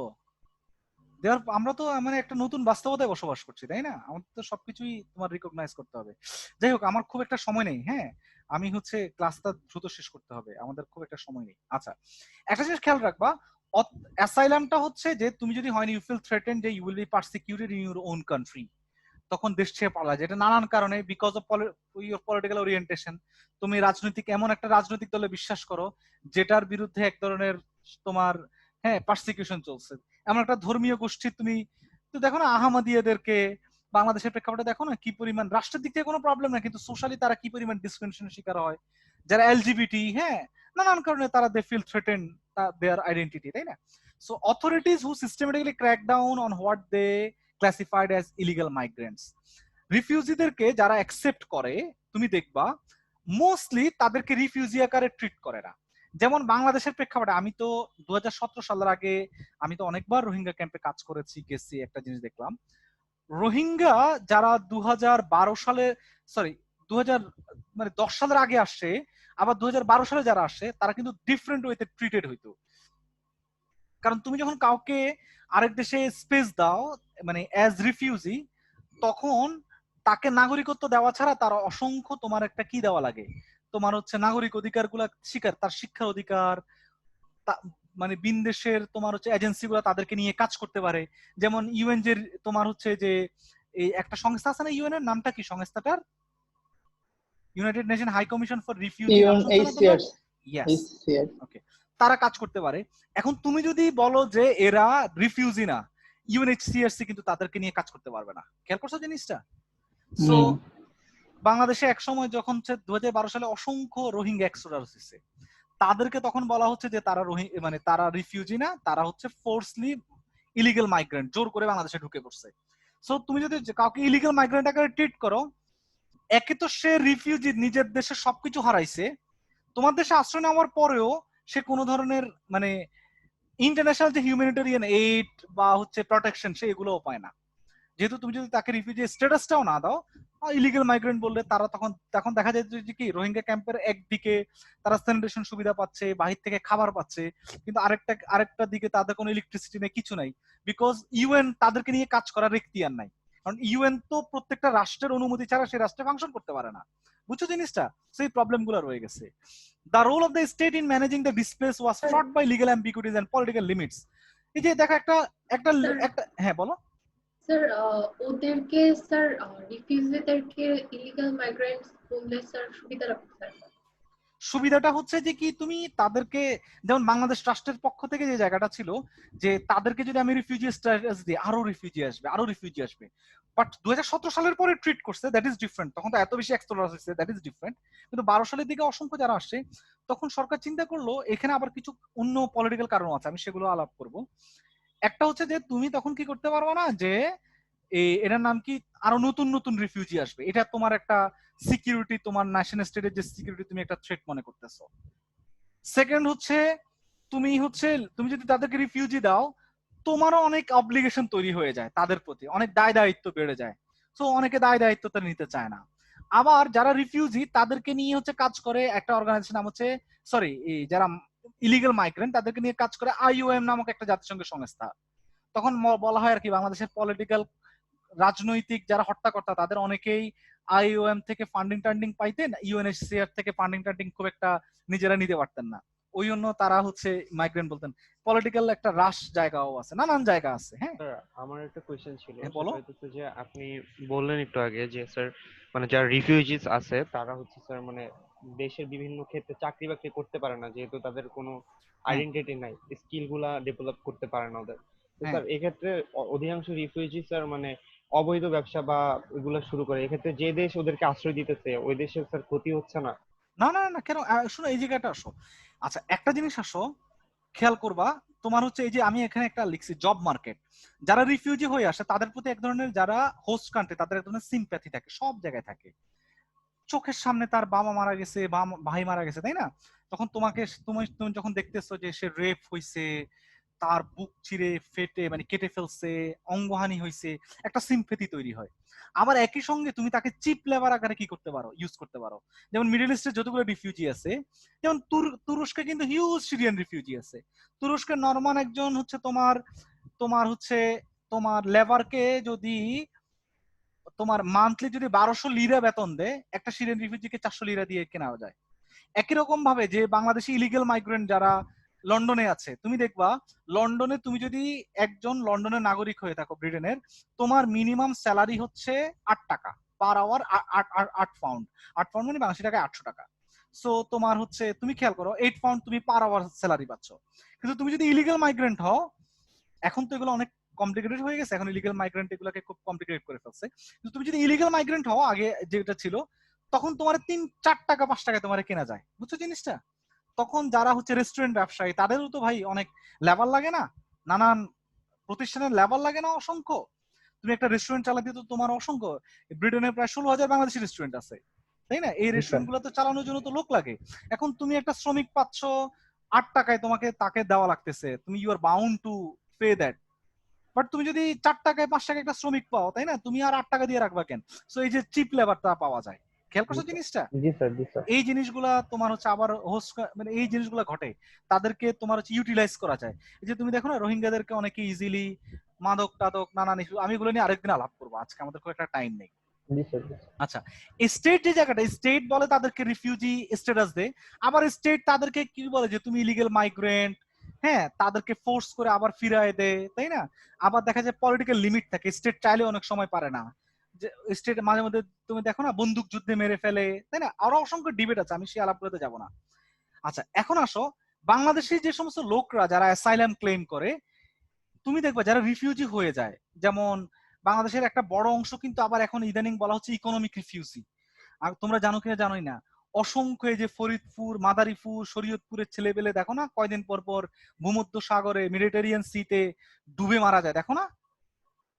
আমরা তো মানে একটা নতুন বাস্তবতায় বসবাস করছি, তাই না? আমাদের তো সবকিছুই তোমার রিকগনাইজ করতে হবে। যাই হোক, আমার খুব একটা সময় নেই, হ্যাঁ, আমি হচ্ছে ক্লাসটা দ্রুত শেষ করতে হবে, আমাদের খুব একটা সময় নেই। আচ্ছা, একটা জিনিস খেয়াল রাখবা, অ্যাসাইলামটা হচ্ছে যে তুমি যদি হয়নি ইউ ফিল থ্রেটেন যে you will be persecuted in your own country, তখন দেশ ছেড়ে পালা যায়। এটা নানান কারণে, because of your political orientation, তুমি রাজনৈতিক এমন একটা রাজনৈতিক দলে বিশ্বাস করো যেটার বিরুদ্ধে এক ধরনের তোমার, হ্যাঁ, পারসিকিউশন চলছে, এমন একটা ধর্মীয় গোষ্ঠী তুমি তো দেখো না, আহমদীয়দেরকে বাংলাদেশের প্রেক্ষাপটে দেখো না কি পরিমাণ, রাষ্ট্রের দিক থেকে কোনো প্রবলেম না, কিন্তু সোশ্যালি তারা কি পরিমাণ ডিসক্রিমিনেশনের শিকার হয়, যারা এলজিবিটি, হ্যাঁ, নানান কারণে তারা they feel threaten their identity, তাই না? So authorities who systematically crack down on what they classified as illegal migrants, রিফিউজিদেরকে যারা অ্যাকসেপ্ট করে, তুমি দেখবা মোস্টলি তাদেরকে রিফিউজি আকারে ট্রিট করে না। যেমন বাংলাদেশের প্রেক্ষাপটে আমি তো 2017 সালের আগে আমি তো অনেকবার রোহিঙ্গা ক্যাম্পে কাজ করেছি, গেছি, একটা জিনিস দেখলাম, রোহিঙ্গা যারা 2012 সালে, সরি 2000 মানে 10 সালের আগে আসছে, আবার 2012 সালে যারা আসে তারা কিন্তু ডিফারেন্ট ওয়েতে ট্রিটেড হইতো। কারণ তুমি যখন কাউকে আরেক দেশে স্পেস দাও, মানে অ্যাজ রিফিউজি, তখন তাকে নাগরিকত্ব দেওয়া ছাড়া তার অসংখ্য তোমার একটা কি দেওয়া লাগে, তোমার হচ্ছে নাগরিক অধিকার গুলা শিকার, তার শিক্ষার অধিকার, মানে বিন দেশের তোমার হচ্ছে এজেন্সি গুলা তাদেরকে নিয়ে কাজ করতে পারে। যেমন ইউএন যে তোমার হচ্ছে যে এই একটা সংস্থা আছে না, ইউএন এর নামটা কি সংস্থাটার, United Nation High Commission for refugee, নাম শুনছো না তোমরা? UNHCR ইয়েস, HCR ওকে, তারা কাজ করতে পারে। এখন তুমি যদি বলো যে এরা রিফিউজি না, ইউএনএইচসিআরসি কিন্তু তাদেরকে নিয়ে কাজ করতে পারবে না। খেয়াল করছো জিনিসটা? সো বাংলাদেশে এক সময় যখন 2012 সালে অসংখ্য রোহিঙ্গা এক্সোডাস হয়েছে, তাদেরকে তখন বলা হচ্ছে যে তারা মানে তারা রিফিউজি না, তারা হচ্ছে ফোর্সলি ইলিগাল মাইগ্রেন্ট, জোর করে বাংলাদেশে ঢুকে পড়ছে। সো তুমি যদি কাউকে ইলিগাল মাইগ্রেন্ট আকারে ট্রিট করো, একে তো সে রিফিউজি, নিজের দেশে সবকিছু হারাইছে, তোমার দেশে আশ্রয় নেওয়ার পরেও সে কোনো ধরনের মানে ইন্টারন্যাশনাল যে হিউম্যানিটেরিয়ান এইড বা হচ্ছে প্রোটেকশন সে এগুলোও পায় না। যেহেতু তুমি যদি তাকে রিফিউজি স্ট্যাটাসটাও না দাও, ইলিগাল মাইগ্রেন্ট বললে তারা তখন তখন দেখা যায় যে কি রোহিঙ্গা ক্যাম্পের একদিকে তারা স্যানিটেশন সুবিধা পাচ্ছে, বাহির থেকে খাবার পাচ্ছে, কিন্তু আরেকটা দিকে তাদের কোনো ইলেকট্রিসিটি নেই, কিছু নাই, বিকজ ইউএন তাদেরকে নিয়ে কাজ করার এখতিয়ার নাই। কারণ ইউএন তো প্রত্যেকটা রাষ্ট্রের অনুমতি ছাড়া সেই রাষ্ট্রে ফাংশন করতে পারে না। বুঝছো জিনিসটা? সেই প্রবলেম গুলো রয়ে গেছে। The role of the state in managing the displaced was fraught by legal ambiguities and political limits. এই যে দেখো একটা একটা একটা হ্যাঁ বলো। স্যার ওদেরকে স্যার রিফিউজিদেরকে ইলিগাল মাইগ্রেন্টস বললে স্যার সুবিধাটা কোথায়? সুবিধাটা হচ্ছে যে কি তুমি তাদেরকে, যেমন বাংলাদেশ রাষ্ট্রের পক্ষ থেকে যে জায়গাটা ছিল যে তাদেরকে যদি আমি রিফিউজি স্ট্যাটাস দিই, আরো রিফিউজি আসবে, আরো রিফিউজি আসবে, বাট 2017 সালের পরে ট্রিট করছে, দ্যাট ইজ ডিফারেন্ট। তখন তো এত বেশি এক্সপ্লোরাস হয়েছে, দ্যাট ইজ ডিফারেন্ট। কিন্তু 12 সালের দিকে অসংখ্য যারা আসছে, তখন সরকার চিন্তা করলো এখানে আবার কিছু অন্য পলিটিক্যাল কারণ আছে, আমি সেগুলো আলাপ করব। একটা হচ্ছে যে তুমি তখন কি করতে পারবে না যে এটার নাম কি, আরো নতুন নতুন রিফিউজি আসবে, এটা তোমার একটা সিকিউরিটি, তোমার ন্যাশনাল স্টেটের যে সিকিউরিটি তুমি একটা থ্রেট মনে করতেছো। সেকেন্ড হচ্ছে তুমি যদি তাদেরকে রিফিউজি দাও, তোমারও অনেক অব্লিগেশন তৈরি হয়ে যায়, তাদের প্রতি অনেক দায় দায়িত্ব বেড়ে যায়। তো অনেকে দায় দায়িত্বটা নিতে চায় না। আবার যারা রিফিউজি তাদেরকে নিয়ে হচ্ছে কাজ করে একটা অর্গানাইজেশন নাম হচ্ছে, সরি, যারা ইলিগাল মাইগ্রেন্ট তাদেরকে নিয়ে কাজ করে IOM নামক একটা জাতিসংঘের সংস্থা। তখন বলা হয় আর কি, বাংলাদেশের পলিটিক্যাল রাজনৈতিক যারা হত্যাকর্তা তাদের অনেকেই IOM থেকে ফান্ডিং টান্ডিং পাইতেন, UNHCR থেকে ফান্ডিং টান্ডিং খুব একটা নিজেরা নিতে পারতেন না, ওই জন্য তারা হচ্ছে মাইগ্রেন্ট বলতেন। পলিটিক্যাল একটা রাশ জায়গাও আছে, নানান জায়গা আছে। হ্যাঁ স্যার আমার একটা কোয়েশ্চেন ছিল, বলো। সেটা হচ্ছে যে আপনি বললেন একটু আগে যে স্যার মানে যারা রিফিউজিস আছে তারা হচ্ছে স্যার মানে দেশের বিভিন্ন ক্ষেত্রে চাকরি বাকরি করতে পারে না, যেহেতু তাদের কোনো আইডেন্টিটি নাই, স্কিল গুলা ডেভেলপ করতে পারে না ওদের। তো স্যার এক্ষেত্রে অধিকাংশ রিফিউজি স্যার মানে অবৈধ ব্যবসা বা এগুলো শুরু করে, এক্ষেত্রে যে দেশ ওদেরকে আশ্রয় দিতেছে ওই দেশের স্যার ক্ষতি হচ্ছে না? না না না, কেন, শোনো এই জায়গাটা আসো। আচ্ছা একটা জিনিস আসো, খেয়াল করবা, তোমার হচ্ছে এই যে আমি এখানে একটা লিখছি জব মার্কেট, যারা রিফিউজি হয়ে আসে তাদের প্রতি এক ধরনের, যারা হোস্ট কান্ট্রি তাদের এক ধরনের সিম্প্যাথি থাকে, সব জায়গায় থাকে। চোখের সামনে তার বাবা মারা গেছে, ভাই মারা গেছে, তাই না? তখন তুমি যখন দেখতেছো যে সে রেপ হইছে, তার বুক চিরে ফেটে মানে কেটে ফেলছে, অঙ্গহানি হয়েছে, একটা সিম্পেথি তৈরি হয়। আবার একই সঙ্গে তুমি তাকে চিপ লেবার আকারে কি করতে পারো, ইউজ করতে পারো। যেমন মিডল ইস্টে যতগুলো রিফিউজি আছে, যেমন তুরস্কে কিন্তু হিউজ সিরিয়ান রিফিউজি আছে। তুরস্কের নরমান একজন হচ্ছে তোমার তোমার হচ্ছে তোমার লেবারকে যদি তোমার মান্থলি যদি 1200 লিরা বেতন দেয়, একটা সিরিয়ান রিফিউজিকে 400 লিরা দিয়ে কেনা যায়। একই রকম ভাবে যে বাংলাদেশি ইলিগেল মাইগ্রেন্ট যারা লন্ডনে আছে, তুমি দেখবা লন্ডনে তুমি যদি একজন লন্ডনের নাগরিক হয়ে থাকো ব্রিটেনের, তোমার মিনিমাম স্যালারি হচ্ছে 8 টাকা পার আওয়ার, 8 পাউন্ড। 8 পাউন্ড মানে বাংলাদেশি টাকায় 800 টাকা। সো তোমার হচ্ছে তুমি খেয়াল করো 8 পাউন্ড তুমি পার আওয়ার স্যালারি পাচ্ছ। কিন্তু তুমি যদি ইলিগেল মাইগ্রেন্ট হও, এখন তো এগুলো অনেক কমপ্লিকেটেড হয়ে গেছে, এখন ইলিগেল মাইগ্রেন্ট এগুলোকে খুব কমপ্লিকেটেড করে ফেলছে। কিন্তু তুমি যদি ইলিগেল মাইগ্রেন্ট হও, আগে যেটা ছিল, তখন তোমার 3-4 টাকা 5 টাকায় তোমার কেনা যায়, বুঝছো জিনিসটা? তখন যারা হচ্ছে রেস্টুরেন্ট ব্যবসায়ী, তাদেরও তো ভাই অনেক লেবার লাগে না, নানান প্রতিষ্ঠানের লেবার লাগে না অসংখ্য। তুমি একটা রেস্টুরেন্ট চালাতে তো তোমার অসংখ্য, ব্রিটেনে প্রায় 16,000 বাংলাদেশি রেস্টুরেন্ট আছে, তাই না? এই রেস্টুরেন্ট গুলো তো চালানোর জন্য তো লোক লাগে। এখন তুমি একটা শ্রমিক পাচ্ছ 8 টাকায়, তোমাকে তাকে দেওয়া লাগতেছে, তুমি you are bound to pay that. But তুমি যদি 4 টাকায় 5 টাকায় একটা শ্রমিক পাও, তাই না, তুমি আর 8 টাকা দিয়ে রাখবা কেন? সো এই যে চিপ লেবারটা পাওয়া যায়, খেয়াল করছো জিনিসটা? জি স্যার, জি স্যার। এই জিনিসগুলা তোমার হচ্ছে আবার হোস্ট মানে এই জিনিসগুলা ঘটে, তাদেরকে তোমার হচ্ছে ইউটিলাইজ করা যায়। এই যে তুমি দেখো না রোহিঙ্গাদেরকে অনেকে ইজিলি মাদক টাদক নানান ইস্যু, আমি এগুলো নিয়ে আরেকদিন আলাপ করবো, আজকে আমাদের খুব একটা টাইম নেই। জি স্যার, জি স্যার। আচ্ছা, স্টেট যে জায়গাটা, স্টেট বলে তাদেরকে রিফিউজি স্ট্যাটাস দেয়, আবার স্টেট তাদেরকে কি বলে যে তুমি ইলিগেল মাইগ্রেন্ট, হ্যাঁ, তাদেরকে ফোর্স করে আবার ফিরায় দেয়, তাই না? আবার দেখা যায় পলিটিক্যাল লিমিট থাকে, স্টেট চাইলে অনেক সময় পারে না, যে স্টেট মাঝে মধ্যে তুমি দেখো না বন্দুক যুদ্ধে মেরে ফেলে, তাই না? আরো অসংখ্য ডিবেট আছে, আমি সেই আলাপগুলোতে যাব না। আচ্ছা, এখন আসো বাংলাদেশি যে সমস্ত লোকরা যারা অ্যাসাইলাম ক্লেম করে, তুমি দেখবা যারা রিফিউজি হয়ে যায়, যেমন বাংলাদেশের একটা বড় অংশ কিন্তু আবার এখন ইদানিং বলা হচ্ছে ইকোনমিক রিফিউজি। আর তোমরা জানো কিনা জানোই না, অসংখ্য এই যে ফরিদপুর, মাদারীপুর, শরীয়তপুরের ছেলেপেলে দেখো না কয়দিন পর পর ভূমধ্য সাগরে মেডিটেরিয়ান সিতে ডুবে মারা যায়, দেখো না?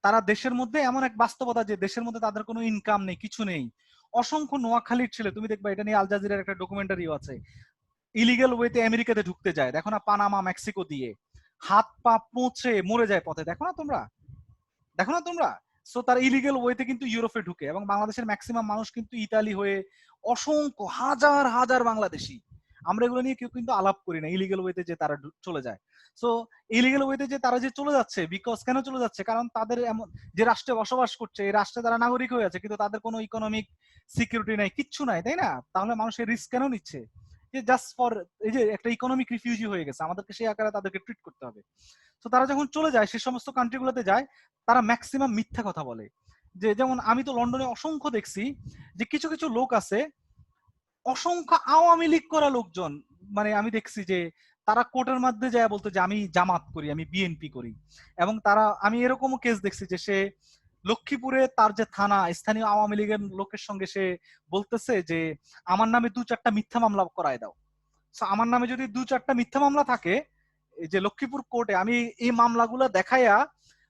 তারা দেশের মধ্যে এমন এক বাস্তবতা যে দেশের মধ্যে তাদের কোনো ইনকাম নেই, কিছু নেই। অসংখ্য নোয়াখালীর ছেলে, তুমি দেখবা এটা নিয়ে আল জাজিরার একটা ডকুমেন্টারিও আছে, ইলিগাল ওয়েতে আমেরিকাতে ঢুকতে যায়, দেখো না, পানামা মেক্সিকো দিয়ে হাত পা পৌঁছে মরে যায় পথে, দেখো না তোমরা, দেখো না তোমরা? সো তারা ইলিগাল ওয়েতে কিন্তু ইউরোপে ঢুকে, এবং বাংলাদেশের ম্যাক্সিমাম মানুষ কিন্তু ইতালি হয়ে, অসংখ্য হাজার হাজার বাংলাদেশি, আমরা এগুলো নিয়ে কেউ কিন্তু আলাপ করি না, ইলিগাল ওয়েতে যে তারা চলে যায়। সো ইলিগাল ওয়েতে যে তারা যে চলে যাচ্ছে, বিকজ কেন চলে যাচ্ছে? কারণ তাদের এমন যে রাষ্ট্রে বসবাস করছে, এই রাষ্ট্রে তারা নাগরিক হয়ে আছে, কিন্তু তাদের কোনো ইকোনমিক সিকিউরিটি নাই, কিচ্ছু নাই, তাই না? তাহলে মানুষের রিস্ক কেন নিচ্ছে? যে জাস্ট ফর এই যে একটা ইকোনমিক রিফিউজি হয়ে গেছে, আমাদেরকে সেই আকারে তাদেরকে ট্রিট করতে হবে। তো তারা যখন চলে যায়, সে সমস্ত কান্ট্রিগুলোতে যায়, তারা ম্যাক্সিমাম মিথ্যা কথা বলে। যে যেমন আমি তো লন্ডনে অসংখ্য দেখছি যে কিছু কিছু লোক আছে, অসংখ্য আওয়ামী লীগ করা লোকজন, মানে আমি দেখছি যে তারা কোর্টের মধ্যে যায় বলতে যে আমি জামাত করি, আমি বিএনপি করি, এবং তারা, আমি এরকমও কেস দেখছি যে সে লক্ষ্মীপুরে তার যে থানা, স্থানীয় আওয়ামী লীগের লোকের সঙ্গে সে বলতেছে যে আমার নামে 2-4টা মিথ্যা মামলা করায় দাও। আমার নামে যদি 2-4টা মিথ্যা মামলা থাকে এই যে লক্ষ্মীপুর কোর্টে, আমি এই মামলাগুলো দেখাইয়া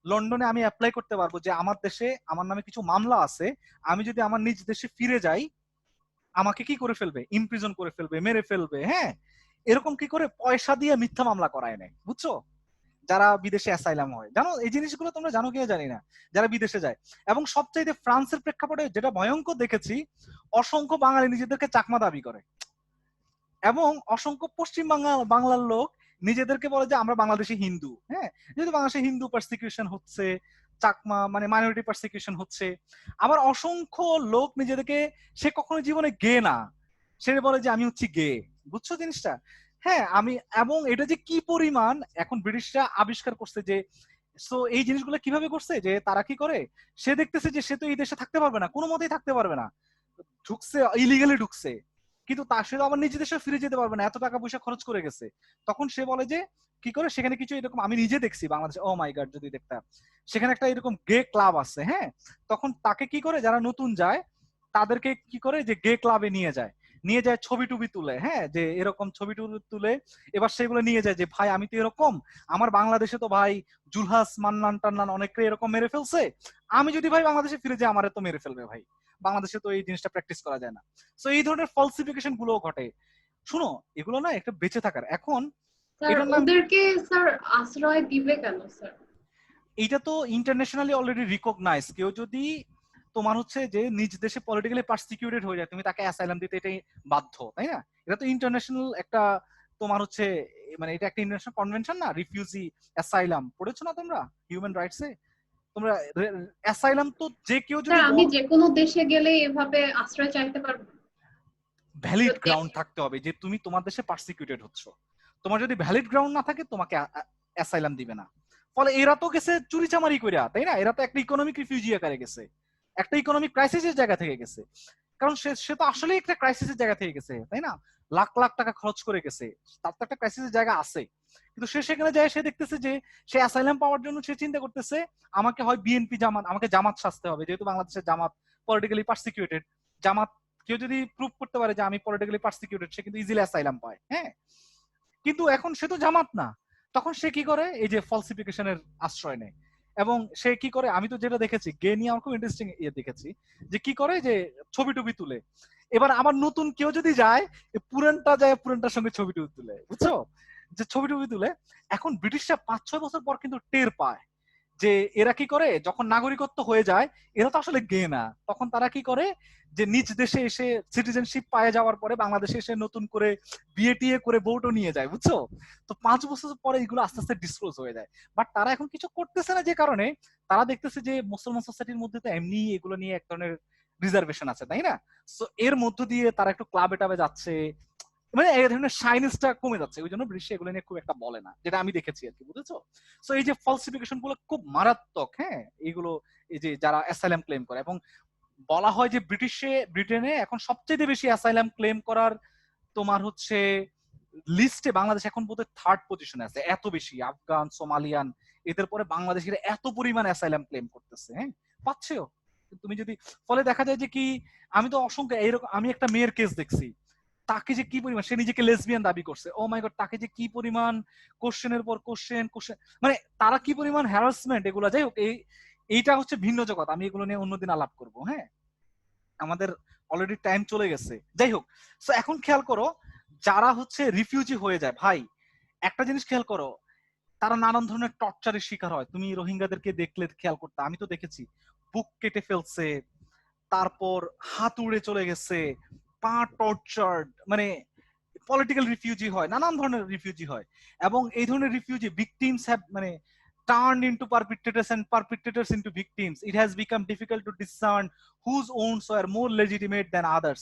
লন্ডনে আমি অ্যাপ্লাই করতে পারবো যে আমার দেশে আমার নামে কিছু মামলা আছে, আমি যদি আমার নিজ দেশে ফিরে যাই আমাকে কি করে ফেলবে, ইমপ্রিজন করে ফেলবে, মেরে ফেলবে। হ্যাঁ, এরকম কি করে পয়সা দিয়ে মিথ্যা মামলা করায় নেয়, বুঝছো? যারা বিদেশে অ্যাসাইলাম হয়, জানো এই জিনিসগুলো তোমরা জানো কিনা জানি না, যারা বিদেশে যায়। এবং সবচাইতে ফ্রান্সের প্রেক্ষাপটে যেটা ভয়ঙ্কর দেখেছি, অসংখ্য বাঙালি নিজেদেরকে চাকমা দাবি করে, এবং অসংখ্য পশ্চিম বাংলার লোক নিজেদেরকে বলে যে আমরা বাংলাদেশি হিন্দু। হ্যাঁ, যেহেতু বাংলাদেশে হিন্দু পারসিকিউশন হচ্ছে, চাকমা মানে মাইনরিটি পারসিকিউশন হচ্ছে। আবার অসংখ্য লোক নিজেদেরকে, সে কখনো জীবনে গে না, সে বলে যে আমি হচ্ছি গে, বুঝছো জিনিসটা? হ্যাঁ, আমি, এবং এটা যে কি পরিমাণ এখন ব্রিটিশরা আবিষ্কার করছে যে, সো এই জিনিসগুলো কিভাবে করছে যে তারা কি করে, সে দেখতেছে যে সে তো এই দেশে থাকতে পারবে না, কোনো মতেই থাকতে পারবে না, ঢুকছে ইলিগালি ঢুকছে, কিন্তু তার সে আবার নিজে দেশে ফিরে যেতে পারবে না, এত টাকা পয়সা খরচ করে গেছে। তখন সে বলে যে কি করে, সেখানে কিছু এরকম আমি নিজে দেখছি বাংলাদেশে, ও মাই গড যদি দেখতাম, সেখানে একটা এরকম গে ক্লাব আছে। হ্যাঁ, তখন তাকে কি করে, যারা নতুন যায় তাদেরকে কি করে যে গে ক্লাবে নিয়ে যায়, ছবি টুবি তুলে, হ্যাঁ, যে এরকম ছবি টুবি তুলে এবার সেগুলো নিয়ে যায় যে ভাই আমি তো এরকম, আমার বাংলাদেশে তো ভাই জুলহাস মান্নান টান্নান অনেকে এরকম মেরে ফেলছে, আমি যদি ভাই বাংলাদেশে ফিরে যাই আমারে তো মেরে ফেলবে ভাই, বাংলাদেশে তো এই জিনিসটা প্র্যাকটিস করা যায় না। সো এই ধরনের ফলসিফিকেশন গুলো ঘটে। শুনো, এগুলো না একটা বেঁচে থাকার, এখন স্যার এটার নাম, ওদেরকে স্যার আশ্রয় দিবে কেন স্যার? এটা তো ইন্টারন্যাশনালি অলরেডি রিকগনাইজ। কেউ যদি তোমার হচ্ছে যে নিজ দেশে পলিটিক্যালি পারসিকিউটেড হয়ে যায়, তুমি তাকে অ্যাসাইলাম দিতে এটাই বাধ্য, তাই না? এটা তো ইন্টারন্যাশনাল একটা তোমার হচ্ছে মানে এটা একটা ইন্টারন্যাশনাল কনভেনশন না, রিফিউজি অ্যাসাইলাম পড়েছো না তোমরা হিউম্যান রাইটসে? তোমরা অ্যাসাইলাম তো যে কেউ যদি স্যার আমি যে কোনো দেশে গেলে এভাবে আশ্রয় চাইতে পারবো? ভ্যালিড যদি গ্রাউন্ড থাকতে হবে যে তুমি তোমার দেশে পারসিকিউটেড হচ্ছ। তোমার যদি ভ্যালিড গ্রাউন্ড না থাকে তোমাকে অ্যাসাইলাম দিবে না। ফলে এরা তো গেছে চুরিচামারি কইরা, তাই না? এরা তো একটা ইকোনমিক রিফিউজি আকারে গেছে, একটা ইকোনমিক ক্রাইসিসের জায়গা থেকে গেছে। কারণ সে তো আসলে একটা ক্রাইসিসের জায়গা থেকে গেছে, তাই না? লাখ লাখ টাকা খরচ করে গেছে, তার তো একটা ক্রাইসিসের জায়গা আছে। কিন্তু সে সেখানে যায়, সে দেখতেছে যে সে অ্যাসাইলাম পাওয়ার জন্য সে চিন্তা করতেছে আমাকে হয় বিএনপি জামাত, আমাকে জামাত সাজতে হবে, যেহেতু বাংলাদেশের জামাত পলিটিক্যালি পারসিকিউটেড। জামাত কেউ যদি প্রুভ করতে পারে যে আমি পলিটিক্যালি পারসিকিউটেড, সে কিন্তু ইজিলি অ্যাসাইলাম পায়। হ্যাঁ, কিন্তু এখন সে তো জামাত না, তখন সে কি করে? এই যে ফলসিফিকেশনের আশ্রয় নেয়। এবং সে কি করে, আমি তো যেটা দেখেছি গে নিয়ে আমার খুব ইন্টারেস্টিং ইয়ে দেখেছি, যে কি করে যে ছবি টবি তুলে। এবার আবার নতুন কেউ যদি যায়, পুরানটা যায় পুরানটার সঙ্গে ছবি টবি তুলে, বুঝছো? যে ছবি টবি তুলে। এখন ব্রিটিশরা 5-6 বছর পর কিন্তু টের পায় যে এরা কি করে, যখন নাগরিকত্ব হয়ে যায় এরা তো আসলে গে না, তখন তারা কি করে যে নিজ দেশে এসে সিটিজেনশিপ পায়ে যাওয়ার পরে বাংলাদেশে এসে নতুন করে বিয়ে টিয়ে করে ভোটও নিয়ে যায়, বুঝছো? তো 5 বছর পরে এগুলো আস্তে আস্তে ডিসক্লোজ হয়ে যায়। বাট তারা এখন কিছু করতেছে না, যে কারণে তারা দেখতেছে যে মুসলমান সোসাইটির মধ্যে তো এমনি এগুলো নিয়ে এক ধরনের রিজার্ভেশন আছে, তাই না? সো এর মধ্য দিয়ে তারা একটু ক্লাবে টাবে যাচ্ছে, মানে এই ধরনের শাইনেসটা কমে যাচ্ছে, ওই জন্য ব্রিটিশ এগুলো নিয়ে খুব একটা বলে না, যেটা আমি দেখেছি আর কি, বুঝেছো? সো এই যে ফলসিফিকেশন গুলো খুব মারাত্মক। হ্যাঁ, এইগুলো এই যে যারা অ্যাসাইলাম ক্লেম করে, এবং বলা হয় যে ব্রিটেনে এখন সবচেয়ে বেশি অ্যাসাইলাম ক্লেম করার তোমার হচ্ছে লিস্টে বাংলাদেশ এখন বোধহয় 3rd পজিশনে আছে। এত বেশি আফগান, সোমালিয়ান, এদের পরে বাংলাদেশিরা এত পরিমাণ অ্যাসাইলাম ক্লেম করতেছে। হ্যাঁ, পাচ্ছেও তুমি যদি। ফলে দেখা যায় যে কি, আমি তো অসংখ্য এইরকম, আমি একটা মেয়ের কেস দেখছি, তাকে যে কি পরিমাণ, সে নিজেকে লেসবিয়ান দাবি করছে, ও মাই গড, তাকে যে কি পরিমাণ কোশ্চেনের পর কোশ্চেন, মানে তারা কি পরিমাণ হ্যারাসমেন্ট, এগুলো। যাই হোক, এইটা হচ্ছে ভিন্ন জগৎ, আমি এগুলো নিয়ে অন্যদিন আলাপ করব। হ্যাঁ, আমাদের অলরেডি টাইম চলে গেছে। যাই হোক, সো এখন খেয়াল করো, যারা হচ্ছে রিফিউজি হয়ে যায়, ভাই একটা জিনিস খেয়াল করো, তারা নানান ধরনের টর্চারের শিকার হয়। তুমি রোহিঙ্গাদেরকে দেখলে খেয়াল করতে, আমি তো দেখেছি বুক কেটে ফেলছে, তারপর হাত উড়ে চলে গেছে, পা টর্চার্ড, মানে পলিটিক্যাল রিফিউজি হয়, নানান ধরনের রিফিউজি হয়। এবং এই ধরনের রিফিউজি ভিকটিমস হ্যাভ মানে turned into perpetrators and perpetrators into victims. It has become difficult to discern whose owns were more legitimate than others.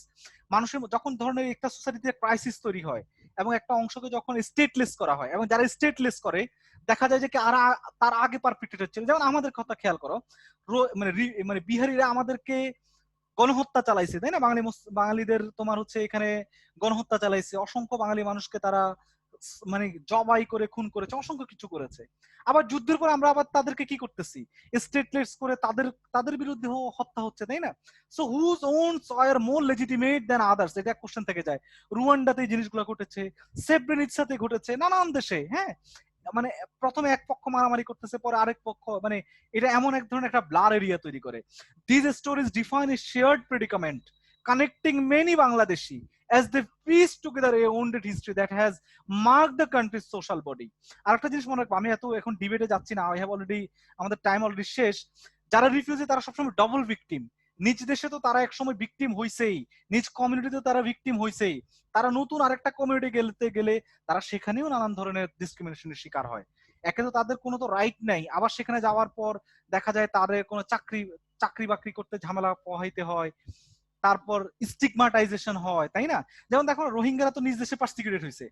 মানুষের যখন ধরনের একটা সোসাইটিতে ক্রাইসিস তৈরি হয় এবং একটা অংশকে যখন স্টেটলেস করা হয়, এবং যারা স্টেটলেস করে দেখা যায় যে তার আগে পারপিট্রেটর ছিল। যেমন আমাদের কথা খেয়াল করো, মানে বিহারিরা আমাদেরকে গণহত্যা চালাইছে, তাই না? বাঙালিদের তোমার হচ্ছে এখানে গণহত্যা চালাইছে, অসংখ্য বাঙালি মানুষকে তারা মানে জবাই করে খুন করেছে, অসংখ্য কিছু করেছে। আবার যুদ্ধের পর আমরা আবার তাদেরকে কি করতেছি, স্টেটলেস করে তাদের বিরুদ্ধে হত্যা হচ্ছে, তাই না? সো হুজ ওনস আর মোর লেজিটিমেট দ্যান আদার্স, এটা কোশ্চেন থেকে যায়। রুয়ান্ডাতে এই জিনিসগুলো ঘটেছে, সেব্রেনিৎসাতে ঘটেছে, নানান দেশে। হ্যাঁ, মানে প্রথমে এক পক্ষ মারামারি করতেছে, পরে আরেক পক্ষ, মানে এটা এমন এক ধরনের একটা ব্লার এরিয়া তৈরি করে। These stories define a shared predicament connecting many Bangladeshi as they piece together a wounded history that has marked the country's social body. আরেকটা জিনিস মনে রাখবো, আমি এত এখন ডিবেটে যাচ্ছি না, আই হ্যাভ অলরেডি, আমাদের টাইম অলরেডি শেষ। যারা রিফিউজি তারা সবসময় ডবল ভিকটিম। নিজ দেশে তো তারা একসময় ভিকটিম হইছেই, নিজ কমিউনিটিতে তারা ভিকটিম হইছেই, তারা নতুন আরেকটা কমিউনিটি গেলে তারা সেখানেও নানান ধরনের ডিসক্রিমিনেশনের শিকার হয়। একে তো তাদের কোনো তো রাইট নাই, আবার সেখানে যাওয়ার পর দেখা যায় তাদের কোনো চাকরি বাকরি করতে ঝামেলা পোহাইতে হয়, তারপর স্টিগমাটাইজেশন হয়, তাই না? যেমন দেখো রোহিঙ্গারা তো নিজ দেশে পারসিকিউটেড হয়েছে,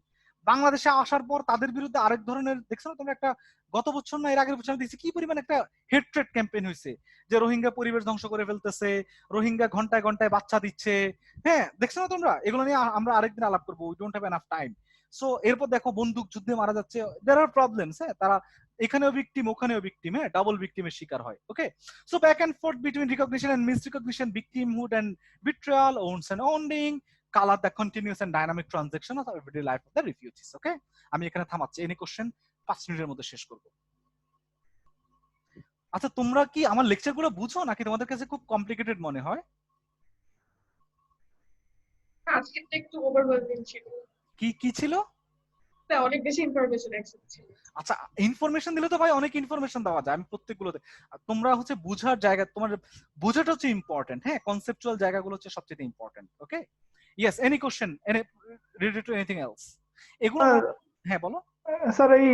বাংলাদেশে আসার পর তাদের বিরুদ্ধে আরেক ধরনের, দেখছো না তোমরা, একটা গত বছর না এর আগের বছর আমি দেখছি কি পরিমাণ একটা হেট্রেড ক্যাম্পেইন হয়েছে, যে রোহিঙ্গা পরিবেশ ধ্বংস করে ফেলতেছে, রোহিঙ্গা ঘন্টায় ঘন্টায় বাচ্চা দিচ্ছে। হ্যাঁ, দেখছো না তোমরা? এগুলো নিয়ে আমরা আরেকদিন আলাপ করবো, we don't have enough time. So এরপর দেখো বন্দুক যুদ্ধে মারা যাচ্ছে, দেয়ার আর প্রবলেমস। হ্যাঁ, তারা এখানেও ভিকটিম, ওখানেও ভিকটিম, হ্যাঁ, ডাবল ভিকটিমের শিকার হয়। Okay, so back and forth between recognition and misrecognition, victimhood and betrayal, owns and owning, color the continuous and dynamic transaction of everyday life of the refugees. ওকে, আমি এখানে থামাচ্ছি, এনি কোশ্চেন 5 মিনিটের মধ্যে শেষ করব। আচ্ছা, তোমরা কি আমার লেকচারগুলো বুঝো নাকি তোমাদের কাছে খুব কমপ্লিকেটেড মনে হয়? আজকে তো একটু ওভারওয়েলমিং ছিল। কি ছিল? না, অনেক বেশি ইনফরমেশন একসাথে ছিল। আচ্ছা, ইনফরমেশন দিলে তো ভাই অনেক ইনফরমেশন দেওয়া যায়, আমি প্রত্যেকগুলোতে। তোমরা হচ্ছে বুঝার জায়গা, তোমার বুঝাটা হচ্ছে ইম্পর্টেন্ট, হ্যাঁ, কনসেপচুয়াল জায়গাগুলো হচ্ছে সবচেয়ে important. Okay, yes, any question, any related to anything else? এগুলো হ্যাঁ বলো। স্যার এই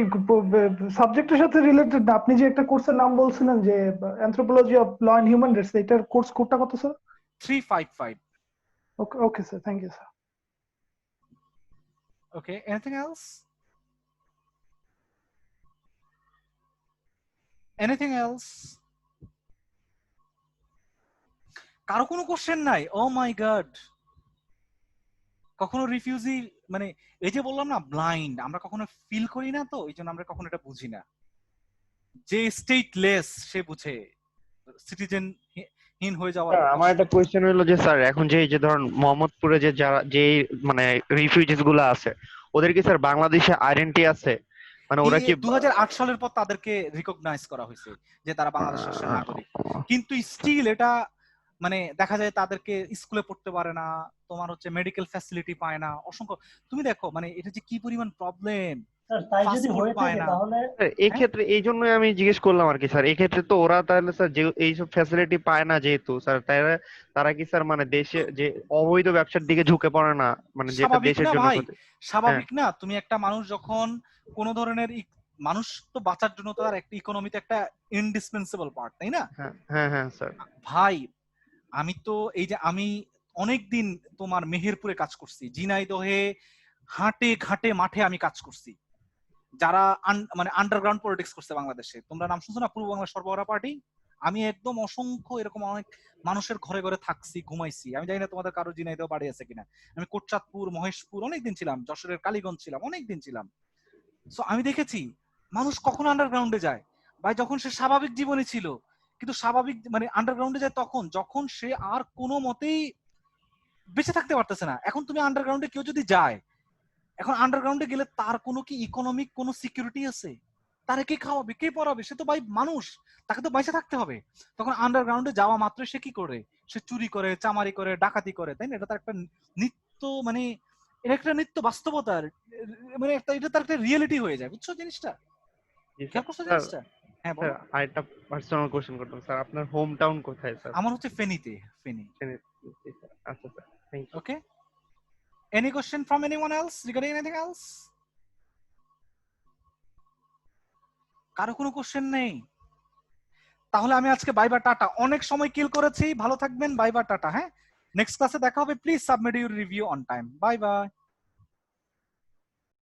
সাবজেক্টের সাথে রিলেটেড না, আপনি যে একটা কোর্সের নাম বলছিলেন যে anthropology of law and human rights, এটার কোর্স কোডটা কত sir? 355। Okay okay sir, thank you sir. Okay, anything else? Anything else? কারো কোনো কোশ্চেন নাই? ও মাই গড, কখনো রিফিউজি মানে এই যে বললাম না, ব্লাইন্ড, আমরা কখনো ফিল করি না, তো এই জন্য আমরা কখনো এটা বুঝি না। যে স্টেটলেস সে বুঝে, সিটিজেন হীন হয়ে যাওয়ার। আমার একটা কোয়েশ্চেন হলো যে স্যার, এখন যে এই যে ধরুন মোহাম্মদপুরে যে যারা যে মানে রিফিউজিস গুলো আছে, ওদের কি স্যার বাংলাদেশে আইডেন্টি আছে? মানে ওরা কি 2008 সালের পর তাদেরকে রিকগনাইজ করা হয়েছে যে তারা বাংলাদেশের নাগরিক, কিন্তু স্টিল এটা মানে দেখা যায় তাদেরকে স্কুলে পড়তে পারে না, তোমার হচ্ছে মেডিকেল ফ্যাসিলিটি পায় না, অসংখ্য। তুমি দেখো মানে এটা যে কি পরিমাণ প্রবলেম। স্যার তাই যদি হয়ে থাকে তাহলে এই ক্ষেত্রে এই জন্যই আমি জিজ্ঞেস করলাম আর কি স্যার, এই ক্ষেত্রে তো ওরা তাহলে স্যার যে এইসব ফ্যাসিলিটি পায় না যেহেতু স্যার, তারা কি স্যার মানে দেশে যে অবৈধ ব্যবসার দিকে ঝুঁকে পড়ে না, মানে যেটা দেশের জন্য স্বাভাবিক না? তুমি একটা মানুষ যখন কোন ধরনের মানুষ তো বাঁচার জন্য তার একটা ইকোনমিতে একটা ইনডিসপেন্সেবল পার্ট, তাই না? হ্যাঁ হ্যাঁ স্যার। ভাই আমি তো এই যে আমি অনেকদিন তোমার মেহেরপুরে কাজ করছি, ঝিনাইদহে হাটে ঘাটে মাঠে আমি কাজ করছি, যারা মানে আন্ডারগ্রাউন্ড পলিটিক্স করছে বাংলাদেশে। তোমরা নাম শুনছো না, পূর্ব বাংলা সর্বহারা পার্টি? আমি একদম অসংখ্য এরকম অনেক মানুষের ঘরে ঘরে থাকছি, ঘুমাইছি। আমি জানি না তোমাদের কারো ঝিনাইদহ বাড়ি আছে কিনা। আমি কোটচাঁদপুর, মহেশপুর অনেকদিন ছিলাম, যশোরের কালীগঞ্জ ছিলাম, অনেকদিন ছিলাম। সো আমি দেখেছি মানুষ কখন আন্ডারগ্রাউন্ডে যায় ভাই, যখন সে স্বাভাবিক জীবনে ছিল। কিন্তু স্বাভাবিক মানে আন্ডারগ্রাউন্ডে যায় তখন যখন সে আর কোনো মতেই বেঁচে থাকতে পারতেছে না। এখন তুমি আন্ডারগ্রাউন্ডে কেউ যদি যায়, এখন আন্ডারগ্রাউন্ডে গেলে তার কোনো কি ইকোনমিক কোনো সিকিউরিটি আছে? তারে কে খাওয়াবে, কে পড়াবে? সে তো ভাই মানুষ, তাকে তো বেঁচে থাকতে হবে। তখন আন্ডারগ্রাউন্ডে যাওয়া মাত্র সে কি করে? সে চুরি করে, চামারি করে, ডাকাতি করে, তাই না? এটা তার একটা নিত্য মানে এটা একটা নিত্য বাস্তবতার মানে একটা, এটা তার একটা রিয়েলিটি হয়ে যায়, বুঝছো জিনিসটা? খেয়াল করছো জিনিসটা? হ্যাঁ বলো। আরেকটা পার্সোনাল কোশ্চেন করতাম স্যার, আপনার হোম টাউন কোথায় স্যার? আমার হচ্ছে ফেনীতে। ফেনী। আচ্ছা sir, thank you. Okay, any question from anyone else regarding anything else? কারো কোনো কোশ্চেন নেই? তাহলে আমি আজকে বাই বাই টাটা, অনেক সময় কিল করেছি, ভালো থাকবেন, বাই বাই টাটা। হ্যাঁ, নেক্সট ক্লাসে দেখা হবে, please submit your review on time. Bye bye.